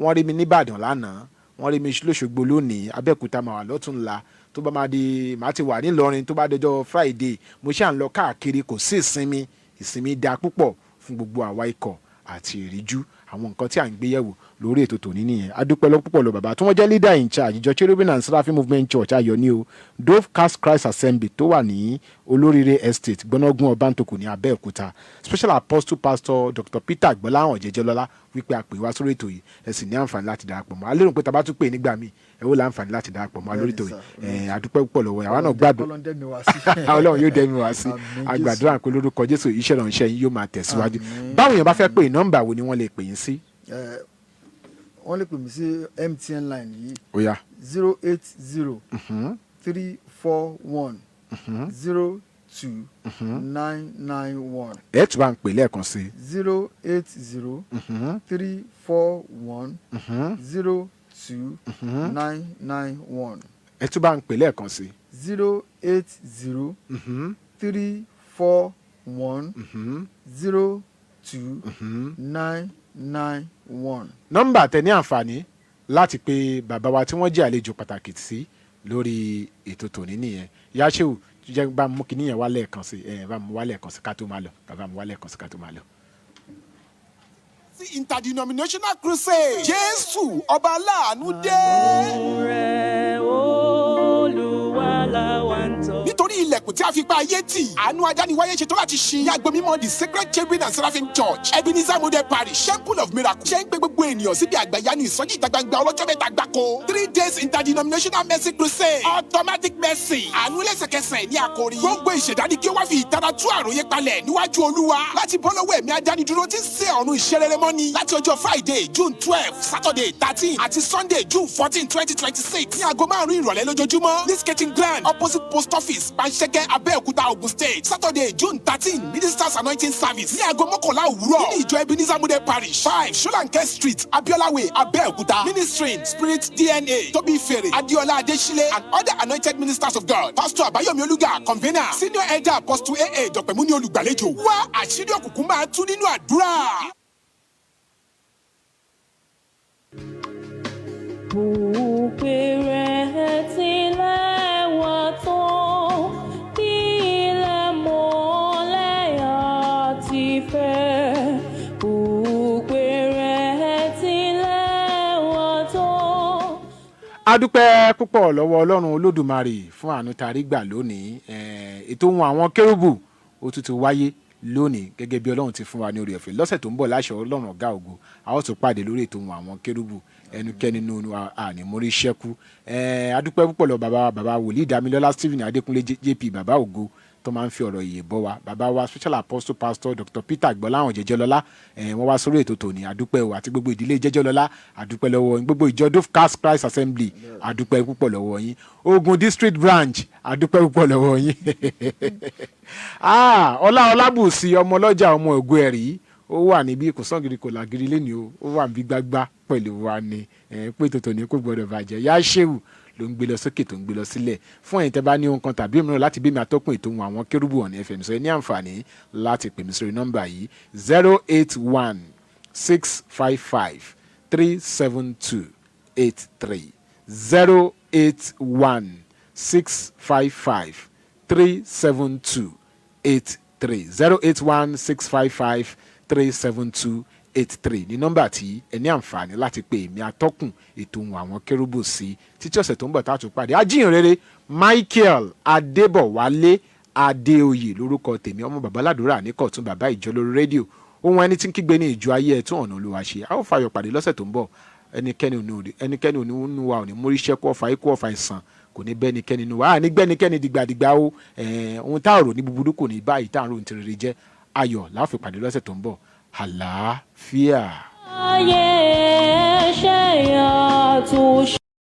wọ́n rí mi nìbàdàn lánàá wọ́n rí mi lóṣogbo lónìí Abẹ́òkúta máa wà lọ́túnla tó bá máa di màá ti wà nílọrin tó bá dọjọ́ Friday mo ṣáà ń lọ káàkiri kò sí ìsinmi dáa púpọ̀ fún gbogbo àwa ikọ̀ àti ìríjú àwọn nǹkan tí à ń gbé yẹ̀wò lórí ètò tòní nìyẹn adúpẹ́ lọ́pọ̀ lọ bàbá tí wọ́n jẹ́ leader in charge ìjọ Cherubim and Seraphim Movement Church ayọ̀ ní o Dove Cast Christ Assembly tó wà ní Olóríire Estate gbọ́nọ́gún Ọbántòkò ní Abẹ́òkúta special apostle pastor Dr. Peter Gbọ́láhàn Jẹ́jẹ́lọ́lá wípé a pè wá sórí ètò yìí ẹ sì ní àǹfààní láti darapọ̀ mọ́ alérò pé tá a bá tún pè nígbà míì ẹ ó láǹfààní láti darapọ̀ mọ́ lórí ètò yìí adúpẹ́ púpọ̀ lọ́wọ́ àwa náà gbádùn Ọlọ́run yóò dẹ́mi wá sí agbàdúrà pé lórúkọ Jésù iṣẹ́ ìrànṣẹ́ yín yóò máa tẹ̀síwájú báwo yẹn bá fẹ́ pè nọ́mbà wo ni wọ́n lè pè yín sí. wọ́n lè pè mí sí MTN line yìí ó yá 080 341 080-341-991. ẹ tún bá ń pè lẹ́ẹ̀kan sí 080-341-991. ẹ tún bá ń pè lẹ́ẹ̀kan sí 080-341-991. nọ́mbà tẹ ní àǹfààní láti pe bàbá wa tí wọ́n jẹ́ àlejò pàtàkì sí lórí ètò tòní nìyẹn. Yáṣẹ́wò jẹ́ bá mú kinní yẹn wá lẹ́ẹ̀kan sí bá mú wá lẹ́ẹ̀kan sí ká tó máa lọ bá mú wá lẹ́ẹ̀kan sí ká tó máa lọ. Interdenominational Crusade Jésù ọba aláàánú dé. Nítorí ilẹ̀kùn tí a fi pa ayé tì, àánú adániwáyé ṣetán láti ṣí. Ní agbo mímọ́ the Sacred Cherubim and Seraphim Church, Ebenezer Model Parish, Temple of Miracle. Ṣé ń gbé gbogbo ènìyàn síbi àgbàyanu ìsọjí ìta gbangba ọlọ́jọ́ mẹ́ta gbáko. 3 days interdenominational mercy crusade. Automatic mercy. Àánú lẹ́sẹ̀kẹsẹ̀ ní àkòrí. Gbogbo ìṣẹ̀dá ni kí ó wá fi ìtara tú àròyé palẹ̀ níwájú Olúwa. Láti bọ́ lọ́wọ́ ẹ̀mí adánidúró tí ń ṣe ọ̀run ìṣerere mọ́ni. Láti ọjọ́ Friday, June 12, Saturday 13 àti Sunday, June 14, 2026. Ní aago 5 ìrọ̀lẹ́ lójoojúmọ́. Ní skating ground opposite post office, Panṣẹ́kẹ́, Abẹ́òkúta, Ogun State. Saturday, June 13, Ministers Anointing Service. Ní aago 11 òwúrọ̀. Nínú ìjọ Ebenezer Model Parish, 5 Sholanke Street, Abiola Way, Abẹ́òkúta. Ministering Spirit DNA, Tobi Fere, Adiola Adesile, and other anointed ministers of God. Pastor Abayomi Oluga, convener. Senior Elder Apostle AA Dr. Muni Olùgbàlejò. Wá àṣírí òkùnkùn máa tú nínú àdúrà. Bùpẹ̀rẹ̀ tilẹ̀ wà tán, ilẹ̀ mọ́lẹ̀ àti fẹ́. Bùpẹ̀rẹ̀ tilẹ̀ wà tán. A dúpẹ́ púpọ̀ lọ́wọ́ Ọlọ́run Olódùmarè fún àánú tarí gbà lónìí. Ètò ohun àwọn kérúbù ó tún ti wáyé lónìí gẹ́gẹ́ bí Ọlọ́run ti fún wa ní oore ọ̀fẹ́. Lọ́sẹ̀ tó ń bọ̀ láṣẹ Ọlọ́run ọ̀gá ògo a ó tún pàdé lórí ètò ohun àwọn kérúbù. Ẹnikẹ́ni nínú ànímórí ṣẹ́kù. A dúpẹ́ púpọ̀ lọ bàbá wòlíì Dámilọ́lá Stephen Adékúnlé JP bàbá ògo tó máa ń fi ọ̀rọ̀ ìyè bọ́ wa. Bàbá wa special apostle pastor Dr. Peter Gbọ́láhàn Jẹ́jẹ́lọ́lá wọ́n wá sórí ètò tòní àdúpẹ́ o àti gbogbo ìdílé Jẹ́jẹ́lọ́lá àdúpẹ́ lọ́wọ́ yín, gbogbo ìjọ Dofcas Christ Assembly àdúpẹ́ púpọ̀ lọ́wọ́ yín, Ogun District Branch àdúpẹ́ púpọ̀ lọ́wọ́ yín. Ọlábùsí ọmọ ọlọ́jà ọmọ ògo ẹ̀rí ó wà níbí kò sọ́ngìrì kò làgìrì lẹ́ni o ó wà níbí gbágbá pẹ̀lú wa ni pé tòtò ní kò gbọdọ̀ bàjẹ́. Yáṣẹ́wù ló ń gbé lọ sókè tó ń gbé lọ sílẹ̀. Fún ẹ̀yin tẹ́ bá ní ohun kan tàbí òmíràn láti bí mi atọ́kùn ètò àwọn kérúbù on FM sọ ẹ ní àǹfààní láti pè mí sórí nọ́mbà yìí 081-655-372-83 081-655-372-83 081-655-372-83 ní nọ́mbà tí ẹ ní àǹfààní láti pè mí atọ́kùn ètò ohun àwọn kérúbù sí títí ọ̀sẹ̀ tó ń bọ̀ tá a tún pàdé. Ajínrere Michael Adébọ̀wálé Adéoyè lórúkọ tèmi, ọmọ bàbá ládùúrà ní Kọ̀tún bàbá ìjọ lórí rédíò. Ohun ẹni tí ń kígbe ní ìjọ ayé ẹ̀tún ọ̀nà Olúwa ṣe. A ó fayọ̀ pàdé lọ́sẹ̀ tó ń bọ̀. Ẹnikẹ́ni òní wa òní mórí ṣẹ́kù ọ̀fà ikú ọ̀fà ìsàn kò ní bẹ́ẹ̀ nikẹ́ni nu wa ní gbẹ́nikẹ́ni dìgbàdìgbà o. Ohun tá a rò ní búburú kò ní báyìí tá a rò ní ti rere jẹ́. Ayọ̀ la ó fi pàdé lọ́sẹ̀ tó ń bọ̀. Àlàáfíà. Ayé ṣe yàtọ̀.